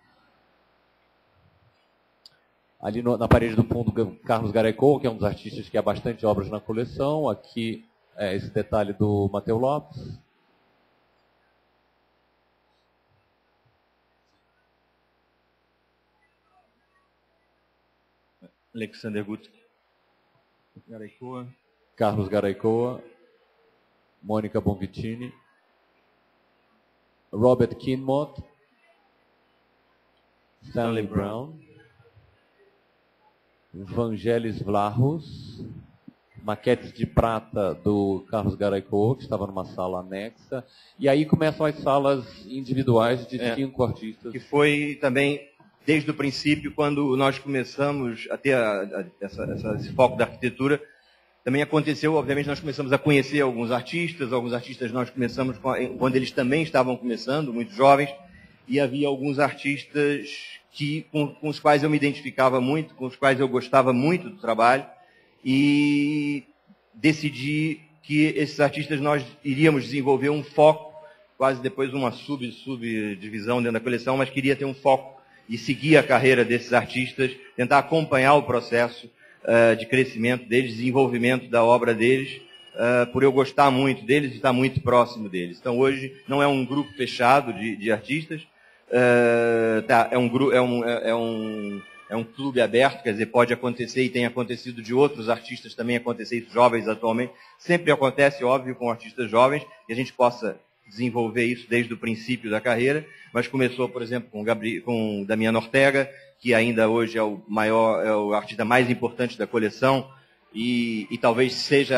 Ali na parede do fundo Carlos Garaicou, que é um dos artistas que há bastante obras na coleção. Aqui esse detalhe do Mateu Lopes. Alexander Gut. Garaicoa. Carlos Garaicoa. Mônica Bonvitini, Robert Kinmont, Stanley Brown, Vangelis Vlahos, maquetes de prata do Carlos Garaicoa, que estava numa sala anexa. E aí começam as salas individuais de 5 artistas. Que foi também, desde o princípio, quando nós começamos a ter esse foco da arquitetura. Também aconteceu, obviamente, nós começamos a conhecer alguns artistas nós começamos quando eles também estavam começando, muito jovens, e havia alguns artistas com os quais eu me identificava muito, com os quais eu gostava muito do trabalho, e decidi que esses artistas nós iríamos desenvolver um foco, quase depois uma subdivisão dentro da coleção, mas queria ter um foco e seguir a carreira desses artistas, tentar acompanhar o processo de crescimento deles, desenvolvimento da obra deles, por eu gostar muito deles e estar muito próximo deles. Então hoje não é um grupo fechado de artistas, é um clube aberto, quer dizer, pode acontecer e tem acontecido de outros artistas também acontecer, isso jovens atualmente. Sempre acontece, óbvio, com artistas jovens, que a gente possa desenvolver isso desde o princípio da carreira, mas começou, por exemplo, com Damián Ortega, que ainda hoje é o artista mais importante da coleção, e talvez seja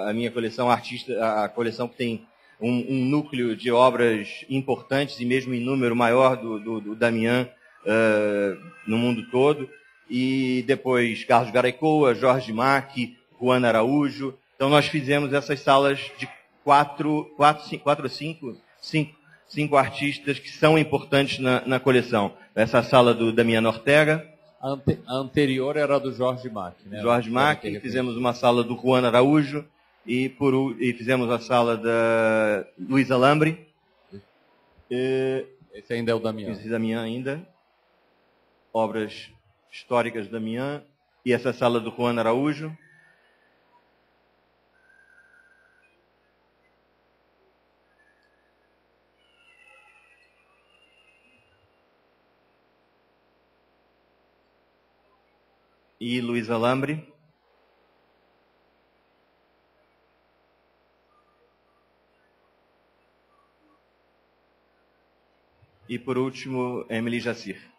a minha coleção a coleção que tem um núcleo de obras importantes e mesmo em número maior do Damián no mundo todo. E depois Carlos Garaicoa, Jorge Mack, Juan Araújo. Então nós fizemos essas salas de 5 artistas que são importantes na coleção. Essa sala do Damián Ortega. A anterior era do Jorge Mack, né? Jorge Mack, fizemos uma sala do Juan Araújo e fizemos a sala da Luísa Lambre. Esse ainda é o Damián. Esse Damián ainda. Obras históricas do Damián. E essa sala do Juan Araújo. E Luísa Lambre. E por último, Emily Jacir.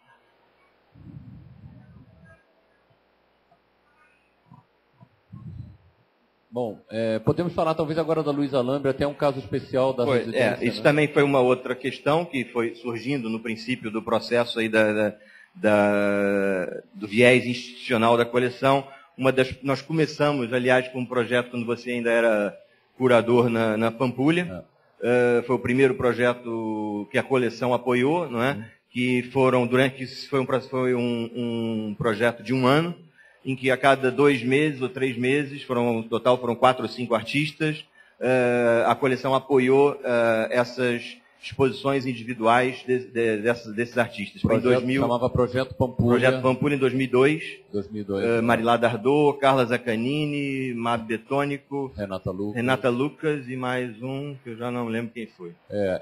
Bom, podemos falar talvez agora da Luiza Lambre, até um caso especial da residência. Isso, né? Também foi uma outra questão que foi surgindo no princípio do processo aí do viés institucional da coleção. Nós começamos, aliás, com um projeto quando você ainda era curador na Pampulha. Foi o primeiro projeto que a coleção apoiou, não é? Que foi um projeto de um ano, em que a cada 2 meses ou 3 meses, no total foram 4 ou 5 artistas, a coleção apoiou essas exposições individuais desses artistas. Foi em 2000, chamava Projeto Pampulha. Projeto Pampulha em 2002. Marilá Dardot, Carla Zaccanini, Mab Betônico, Renata Lucas e mais um, que eu já não lembro quem foi.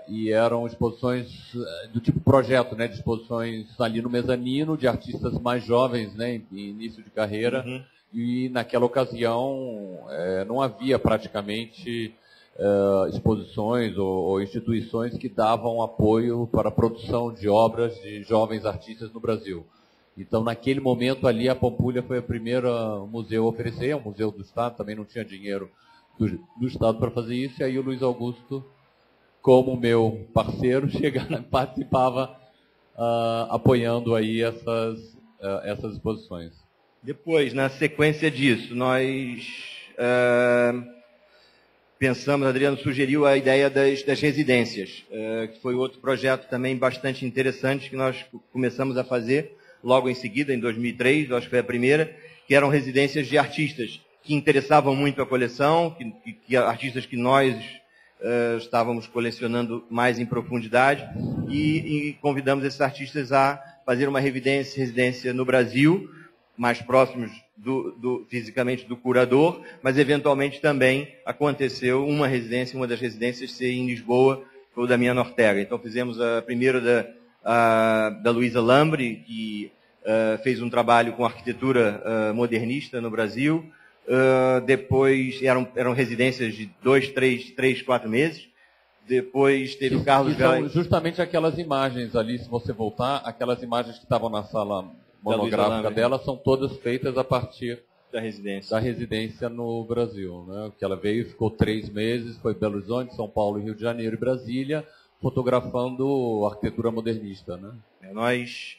E eram exposições do tipo projeto, né? De exposições ali no mezanino, de artistas mais jovens, né? Em início de carreira. Uhum. E naquela ocasião não havia praticamente exposições ou instituições que davam apoio para a produção de obras de jovens artistas no Brasil. Então, naquele momento ali, a Pampulha foi a primeira museu a oferecer, é um museu do Estado, também não tinha dinheiro do Estado para fazer isso, e aí o Luiz Augusto, como meu parceiro, participava apoiando aí essas exposições. Depois, na sequência disso, nós pensamos, Adriano sugeriu a ideia das residências, que foi outro projeto também bastante interessante que nós começamos a fazer logo em seguida, em 2003, acho que foi a primeira, que eram residências de artistas que interessavam muito a coleção, que artistas que nós estávamos colecionando mais em profundidade, e convidamos esses artistas a fazer uma residência no Brasil, mais próximos fisicamente do curador, mas eventualmente também aconteceu uma das residências ser em Lisboa, foi o da Damiano Ortega. Então fizemos a primeira da Luiza Lambre, que fez um trabalho com arquitetura modernista no Brasil. Depois eram residências de 2, 3, 4 meses. Depois teve o Carlos São justamente aquelas imagens ali, se você voltar, aquelas imagens que estavam na sala monográfica dela, são todas feitas a partir da residência no Brasil, né? Que ela veio e ficou 3 meses, foi Belo Horizonte, São Paulo, Rio de Janeiro e Brasília, fotografando arquitetura modernista, né? Nós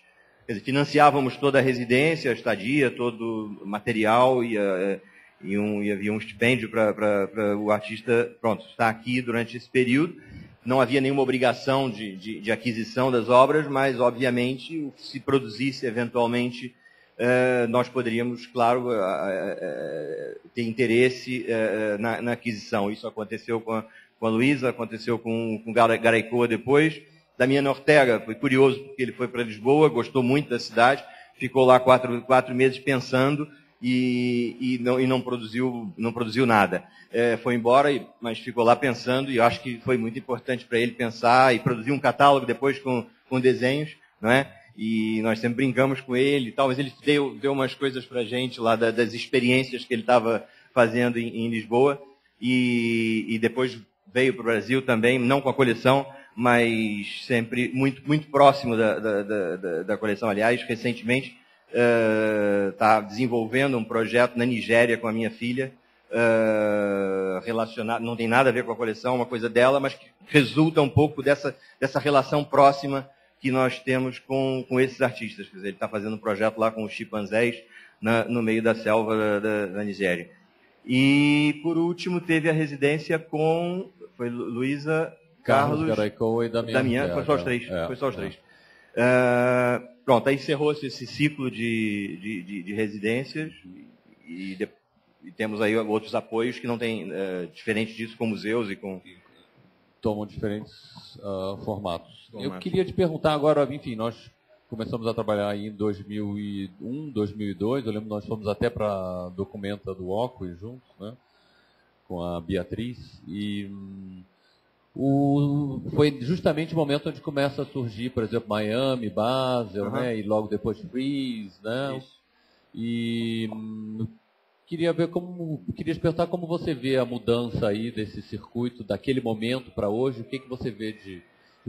financiávamos toda a residência, a estadia, todo o material e havia um estipêndio para o artista estar aqui durante esse período. Não havia nenhuma obrigação de aquisição das obras, mas, obviamente, se produzisse eventualmente, nós poderíamos, claro, ter interesse na aquisição. Isso aconteceu com a Luiza, aconteceu com Garaycoa depois. Damiano Ortega, foi curioso porque ele foi para Lisboa, gostou muito da cidade, ficou lá 4 meses pensando e não produziu nada. Foi embora, mas ficou lá pensando, e eu acho que foi muito importante para ele pensar e produzir um catálogo depois com desenhos, não é? E nós sempre brincamos com ele, talvez ele deu umas coisas para a gente lá das experiências que ele estava fazendo em Lisboa, e depois veio para o Brasil também, não com a coleção, mas sempre muito, muito próximo da coleção. Aliás, recentemente está desenvolvendo um projeto na Nigéria com a minha filha, relacionado, não tem nada a ver com a coleção, uma coisa dela, mas que resulta um pouco dessa relação próxima que nós temos com esses artistas. Quer dizer, ele está fazendo um projeto lá com os chimpanzés no meio da selva da Nigéria. E, por último, teve a residência foi Luiza, Carlos, Garaycoa e Damiano. Foi só os três. Pronto, aí encerrou-se esse ciclo de residências e temos aí outros apoios que não tem, diferente disso, com museus e com... Tomam diferentes formatos. Eu queria te perguntar agora, enfim, nós começamos a trabalhar aí em 2001, 2002, eu lembro que nós fomos até para a Documenta do OCUI juntos, né, com a Beatriz, e foi justamente o momento onde começa a surgir, por exemplo, Miami, Basel, né, e logo depois Freeze, né, isso. E queria te perguntar como você vê a mudança aí desse circuito, daquele momento para hoje, o que você vê de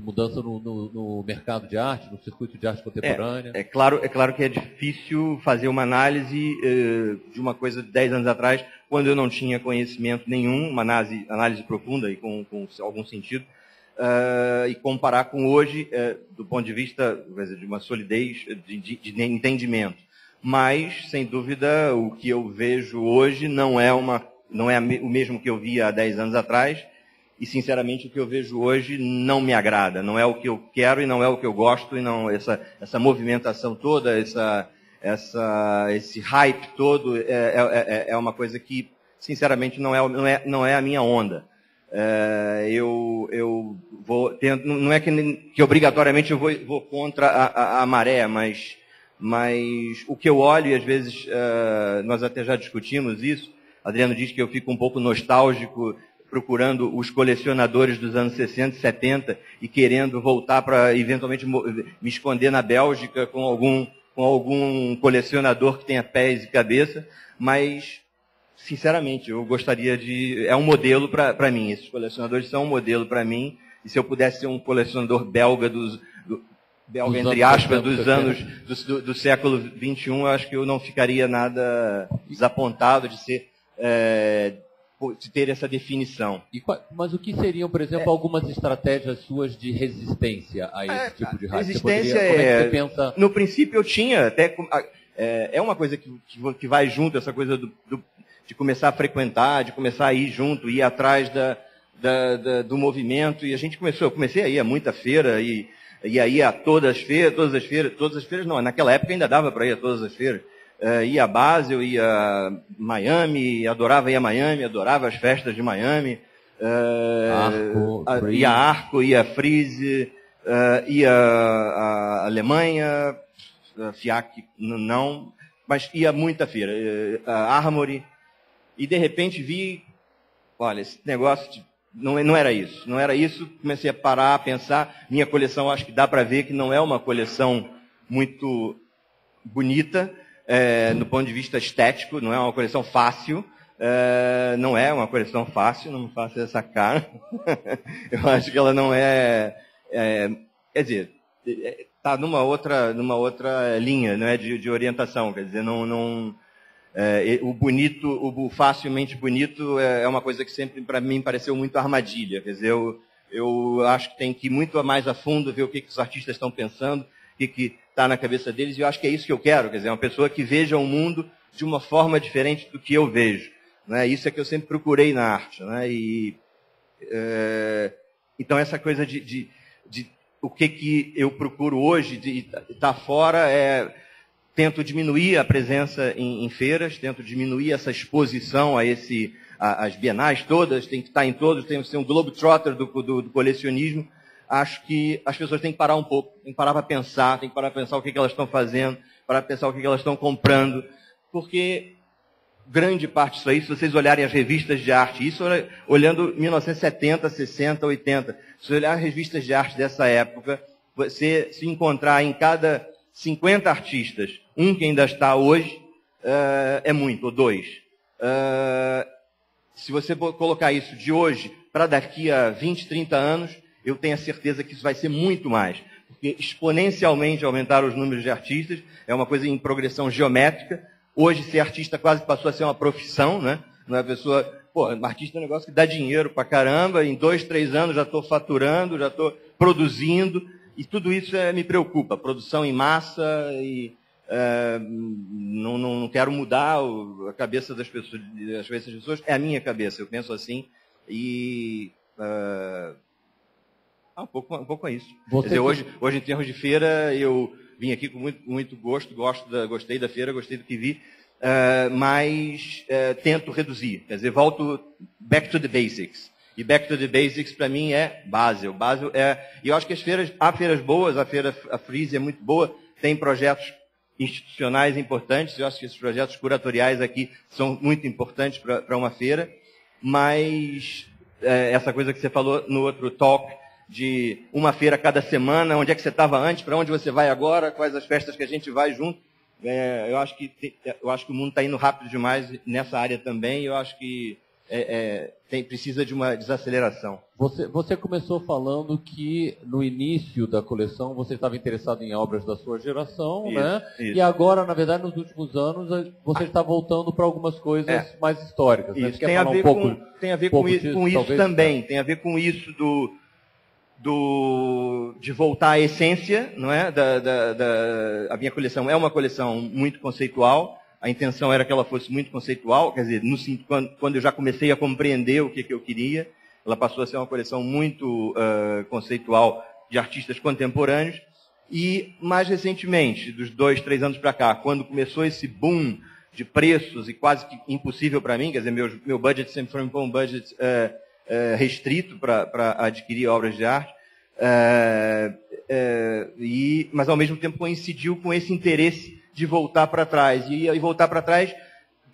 mudança no mercado de arte, no circuito de arte contemporânea? É claro que é difícil fazer uma análise de uma coisa de 10 anos atrás quando eu não tinha conhecimento nenhum, uma análise profunda e com algum sentido, e comparar com hoje, do ponto de vista de uma solidez de entendimento. Mas, sem dúvida, o que eu vejo hoje não é o mesmo que eu via há 10 anos atrás, e, sinceramente, o que eu vejo hoje não me agrada. Não é o que eu quero e não é o que eu gosto, e não essa movimentação toda, esse hype todo, é uma coisa que, sinceramente, não é a minha onda. Eu vou tendo, não é que obrigatoriamente eu vou contra a maré, mas o que eu olho, e às vezes nós até já discutimos isso, Adriano diz que eu fico um pouco nostálgico procurando os colecionadores dos anos 60 e 70 e querendo voltar para, eventualmente, me esconder na Bélgica com algum colecionador que tenha pés e cabeça, mas, sinceramente, eu gostaria de... É um modelo para mim, esses colecionadores são um modelo para mim, e se eu pudesse ser um colecionador belga belga, entre aspas, do século XXI, eu acho que eu não ficaria nada desapontado de ter essa definição. Mas o que seriam, por exemplo, algumas estratégias suas de resistência a esse tipo de hype? Resistência como é que você pensa? No princípio eu tinha até... É uma coisa que vai junto, essa coisa de começar a frequentar, de começar a ir junto, ir atrás do movimento. E eu comecei a ir a muita feira, e aí a todas as feiras não, naquela época ainda dava para ir a todas as feiras. Ia a Basel, ia a Miami, adorava ir a Miami, adorava as festas de Miami. Ia a Arco, ia a Frieze, ia a Alemanha, a FIAC não, mas ia a muita feira, a Armory. E de repente vi, olha, esse negócio não era isso, comecei a parar, a pensar, minha coleção acho que dá para ver que não é uma coleção muito bonita, no ponto de vista estético, não é uma coleção fácil, não é uma coleção fácil, não me faça essa cara, eu acho que ela não quer dizer, está numa outra linha, não é, de orientação, quer dizer, o facilmente bonito é uma coisa que sempre para mim pareceu muito armadilha, quer dizer, eu acho que tem que ir muito mais a fundo, ver o que os artistas estão pensando, o que está na cabeça deles, e eu acho que é isso que eu quero, quer dizer, uma pessoa que veja o mundo de uma forma diferente do que eu vejo, né? Isso é que eu sempre procurei na arte, né? Então essa coisa de o que eu procuro hoje, de estar fora, tento diminuir a presença em feiras, tento diminuir essa exposição às bienais todas, tem que estar em todos, tem que ser um globetrotter do colecionismo. Acho que as pessoas têm que parar um pouco, têm que parar para pensar, têm que parar para pensar o que elas estão fazendo, para pensar o que elas estão comprando, porque grande parte disso aí, se vocês olharem as revistas de arte, isso olhando 1970, 60, 80, se olhar as revistas de arte dessa época, você se encontrar em cada 50 artistas, um que ainda está hoje, é muito, ou dois. Se você colocar isso de hoje para daqui a 20, 30 anos, eu tenho a certeza que isso vai ser muito mais. Porque exponencialmente aumentaram os números de artistas, é uma coisa em progressão geométrica. Hoje, ser artista quase passou a ser uma profissão, né? Não é a pessoa... artista é um negócio que dá dinheiro pra caramba, em 2, 3 anos já estou faturando, já estou produzindo, e tudo isso me preocupa. Produção em massa, e não quero mudar a cabeça das pessoas, é a minha cabeça, eu penso assim, e... um pouco é isso. Quer dizer, hoje, em termos de feira, eu vim aqui com muito gosto, gostei da feira, gostei do que vi, mas tento reduzir. Quer dizer, volto back to the basics. E back to the basics, para mim, é Basel. E eu acho que há feiras boas, a Frieze é muito boa, tem projetos institucionais importantes, eu acho que esses projetos curatoriais aqui são muito importantes para uma feira, mas essa coisa que você falou no outro talk, de uma feira cada semana, onde é que você estava antes, para onde você vai agora, quais as festas que a gente vai junto. Eu acho que o mundo está indo rápido demais nessa área também, eu acho que precisa de uma desaceleração. Você começou falando que no início da coleção você estava interessado em obras da sua geração, Isso, né? isso. E agora, na verdade, nos últimos anos, você está voltando para algumas coisas mais históricas. Né? Isso. Tem a ver com isso também. Tem a ver com isso de voltar à essência, não é? A minha coleção é uma coleção muito conceitual. A intenção era que ela fosse muito conceitual, quer dizer, quando eu já comecei a compreender o que eu queria, ela passou a ser uma coleção muito conceitual de artistas contemporâneos. E, mais recentemente, dos 2, 3 anos para cá, quando começou esse boom de preços e quase que impossível para mim, quer dizer, meu budget sempre foi um budget restrito para adquirir obras de arte, mas ao mesmo tempo coincidiu com esse interesse de voltar para trás. E voltar para trás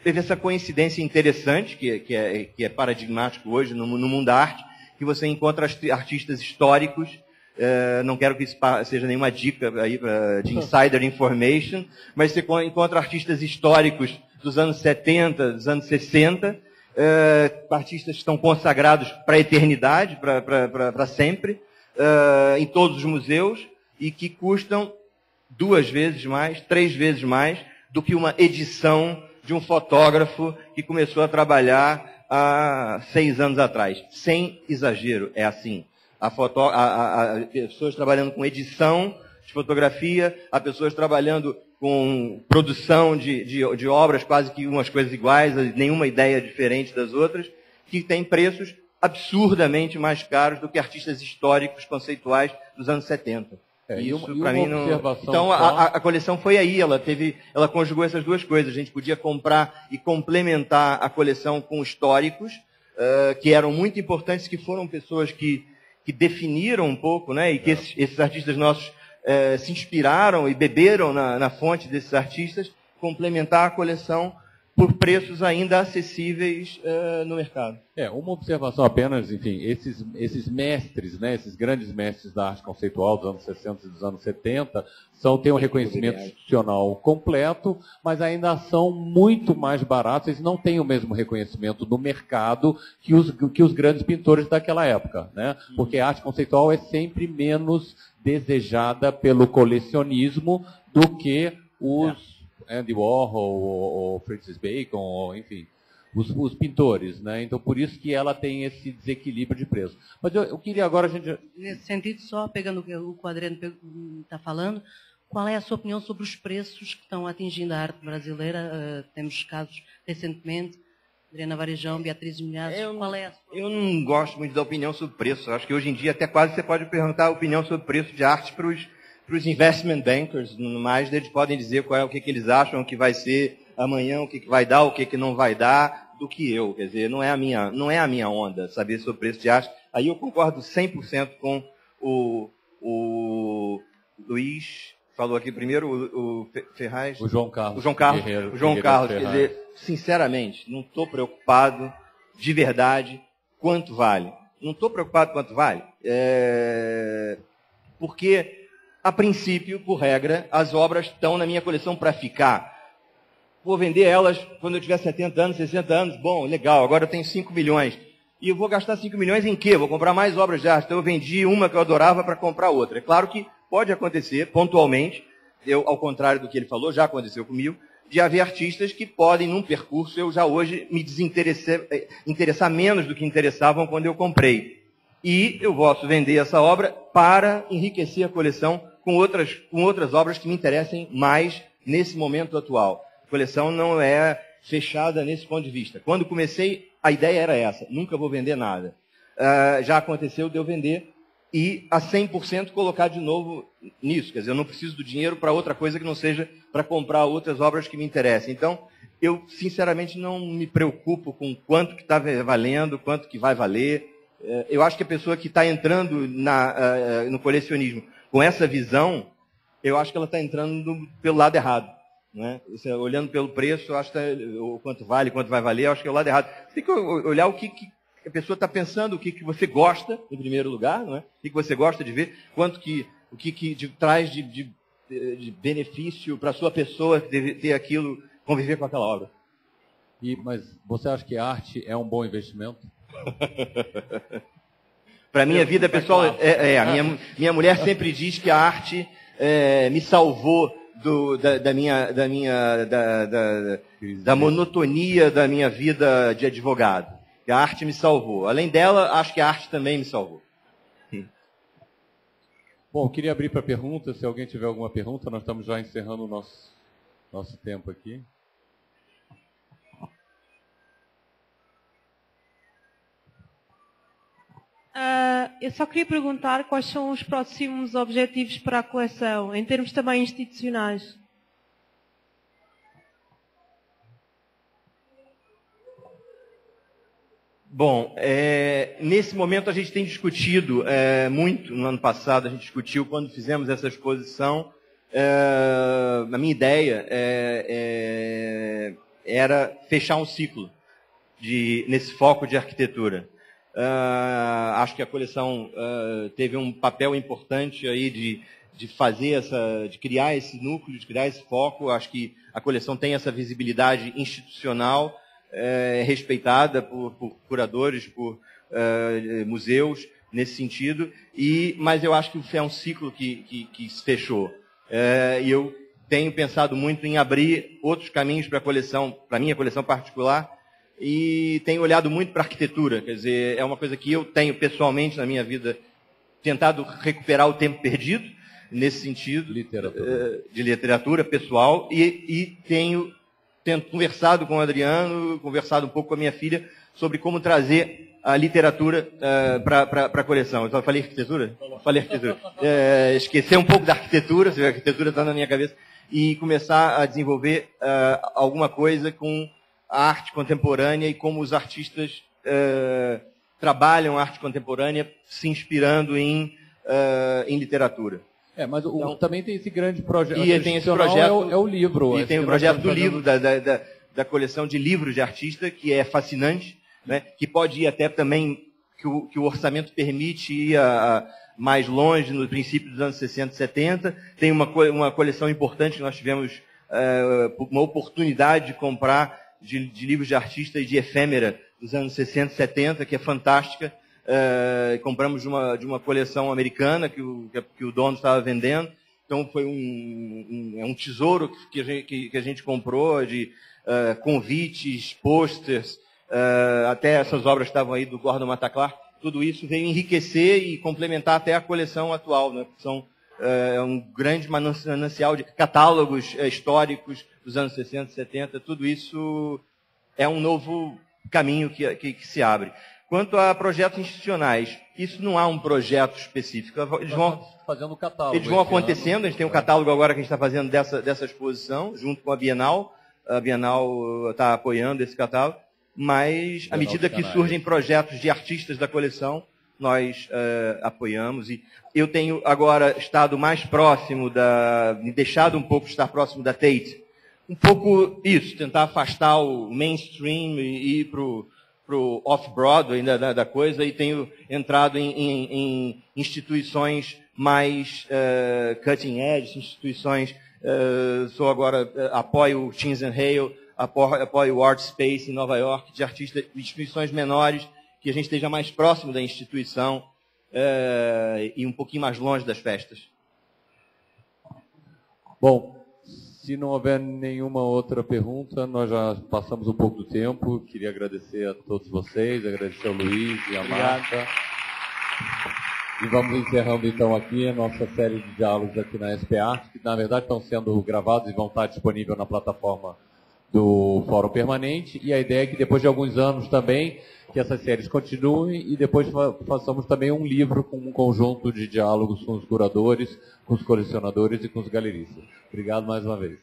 teve essa coincidência interessante, que é paradigmático hoje no mundo da arte, que você encontra artistas históricos. Não quero que isso seja nenhuma dica aí de insider information, mas você encontra artistas históricos dos anos 70, dos anos 60, artistas que estão consagrados para a eternidade, para sempre, em todos os museus, e que custam 2 vezes mais, 3 vezes mais do que uma edição de um fotógrafo que começou a trabalhar há 6 anos atrás. Sem exagero, é assim. Há pessoas trabalhando com edição de fotografia, há pessoas trabalhando com produção de obras quase que umas coisas iguais, nenhuma ideia diferente das outras, que têm preços absurdamente mais caros do que artistas históricos conceituais dos anos 70. Isso para mim não. Então a coleção foi aí, ela conjugou essas duas coisas. A gente podia comprar e complementar a coleção com históricos, que eram muito importantes, que foram pessoas que definiram um pouco, né? E que esses artistas nossos se inspiraram e beberam na fonte desses artistas, complementar a coleção por preços ainda acessíveis no mercado. Uma observação apenas, enfim, esses mestres, né, esses grandes mestres da arte conceitual dos anos 60 e dos anos 70, têm um reconhecimento institucional completo, mas ainda são muito mais baratos, eles não têm o mesmo reconhecimento no mercado que os grandes pintores daquela época, né? Porque a arte conceitual é sempre menos desejada pelo colecionismo do que os Andy Warhol ou Francis Bacon, ou, enfim, os pintores, né? Então, por isso que ela tem esse desequilíbrio de preço. Mas eu queria agora a gente... Nesse sentido, só pegando o que o Adriano está falando, qual é a sua opinião sobre os preços que estão atingindo a arte brasileira? Temos casos recentemente, Adriana Varejão, Beatriz Milhares, qual é a sua... Eu não gosto muito da opinião sobre preço. Acho que hoje em dia até quase você pode perguntar a opinião sobre preço de arte para os investment bankers, no mais, eles podem dizer o que eles acham que vai ser amanhã, o que vai dar, o que não vai dar, do que eu. Quer dizer, não é a minha onda saber sobre o preço de arte. Aí eu concordo 100% com o Luiz, falou aqui primeiro, o Ferraz. O João Carlos. O João Carlos. Guerreiro, o João Carlos, quer dizer, sinceramente, não estou preocupado de verdade quanto vale. Não estou preocupado quanto vale. Porque... A princípio, por regra, as obras estão na minha coleção para ficar. Vou vender elas quando eu tiver 70 anos, 60 anos. Bom, legal, agora eu tenho 5 milhões. E eu vou gastar 5 milhões em quê? Vou comprar mais obras de arte. Então eu vendi uma que eu adorava para comprar outra. É claro que pode acontecer, pontualmente, ao contrário do que ele falou, já aconteceu comigo, de haver artistas que podem, num percurso, eu já hoje me interessar menos do que interessavam quando eu comprei. E eu posso vender essa obra para enriquecer a coleção com outras obras que me interessem mais nesse momento atual. A coleção não é fechada nesse ponto de vista. Quando comecei, a ideia era essa, nunca vou vender nada. Já aconteceu de eu vender e a 100% colocar de novo nisso. Quer dizer, eu não preciso do dinheiro para outra coisa que não seja para comprar outras obras que me interessem. Então, eu sinceramente não me preocupo com quanto que está valendo, quanto que vai valer. Eu acho que a pessoa que está entrando no colecionismo com essa visão, eu acho que ela está entrando pelo lado errado. Né? Olhando pelo preço, eu acho que quanto vale, quanto vai valer, eu acho que é o lado errado. Você tem que olhar o que a pessoa está pensando, o que você gosta, em primeiro lugar, não é? O que você gosta de ver, o que traz de benefício para a sua pessoa ter aquilo, conviver com aquela obra. Mas você acha que a arte é um bom investimento? Para minha vida pessoal, minha mulher sempre diz que a arte me salvou da monotonia da minha vida de advogado. A arte me salvou. Além dela, acho que a arte também me salvou. Bom, eu queria abrir para perguntas. Se alguém tiver alguma pergunta, nós estamos já encerrando o nosso tempo aqui. Eu só queria perguntar quais são os próximos objetivos para a coleção, em termos também institucionais. Bom, nesse momento a gente tem discutido muito, no ano passado a gente discutiu quando fizemos essa exposição, a minha ideia era fechar um ciclo nesse foco de arquitetura. Acho que a coleção teve um papel importante aí de fazer de criar esse núcleo, de criar esse foco. Acho que a coleção tem essa visibilidade institucional, respeitada por curadores, por museus, nesse sentido. Mas eu acho que é um ciclo que se fechou. E eu tenho pensado muito em abrir outros caminhos para a coleção, para a minha coleção particular, e tenho olhado muito para a arquitetura. Quer dizer, é uma coisa que eu tenho pessoalmente na minha vida tentado recuperar o tempo perdido, nesse sentido, de literatura pessoal, e tenho conversado com o Adriano, conversado um pouco com a minha filha, sobre como trazer a literatura para a coleção. Eu falei arquitetura? Falei arquitetura. Esquecer um pouco da arquitetura, se a arquitetura está na minha cabeça, e começar a desenvolver alguma coisa com a arte contemporânea e como os artistas trabalham a arte contemporânea se inspirando em literatura. Mas também tem esse grande projeto. E tem esse projeto, é o livro. E tem o projeto do livro, da coleção de livros de artista, que é fascinante, né? Que pode ir até também, que o orçamento permite ir mais longe, no princípio dos anos 60 e 70. Tem uma coleção importante que nós tivemos uma oportunidade de comprar de livros de artista e de efêmera dos anos 60 e 70, que é fantástica. Compramos de uma coleção americana que o dono estava vendendo. Então foi um tesouro que a gente comprou, de convites, posters, até essas obras que estavam aí do Gordon Mataclar. Tudo isso veio enriquecer e complementar até a coleção atual, né? São um grande manancial de catálogos históricos dos anos 60 e 70. Tudo isso é um novo caminho que se abre. Quanto a projetos institucionais, isso não há um projeto específico. Eles vão fazendo catálogo. Eles vão acontecendo. A gente tem um catálogo agora que a gente está fazendo dessa exposição, junto com a Bienal. A Bienal está apoiando esse catálogo. Mas, à medida que surgem projetos de artistas da coleção, nós apoiamos. E eu tenho agora estado mais próximo me deixado um pouco estar próximo da Tate. Um pouco isso, tentar afastar o mainstream e ir para o off-Broadway da coisa, e tenho entrado em instituições mais cutting edge, instituições, apoio o Teens and Hale, apoio o Art Space em Nova York, de artistas, de instituições menores, que a gente esteja mais próximo da instituição e um pouquinho mais longe das festas. Bom, se não houver nenhuma outra pergunta, nós já passamos um pouco do tempo. Queria agradecer a todos vocês, agradecer ao Luiz e a Marta. E vamos encerrando então aqui a nossa série de diálogos aqui na SP Arte, que na verdade estão sendo gravados e vão estar disponíveis na plataforma do Fórum Permanente. E a ideia é que depois de alguns anos também, que essas séries continuem e depois façamos também um livro com um conjunto de diálogos com os curadores, com os colecionadores e com os galeristas. Obrigado mais uma vez.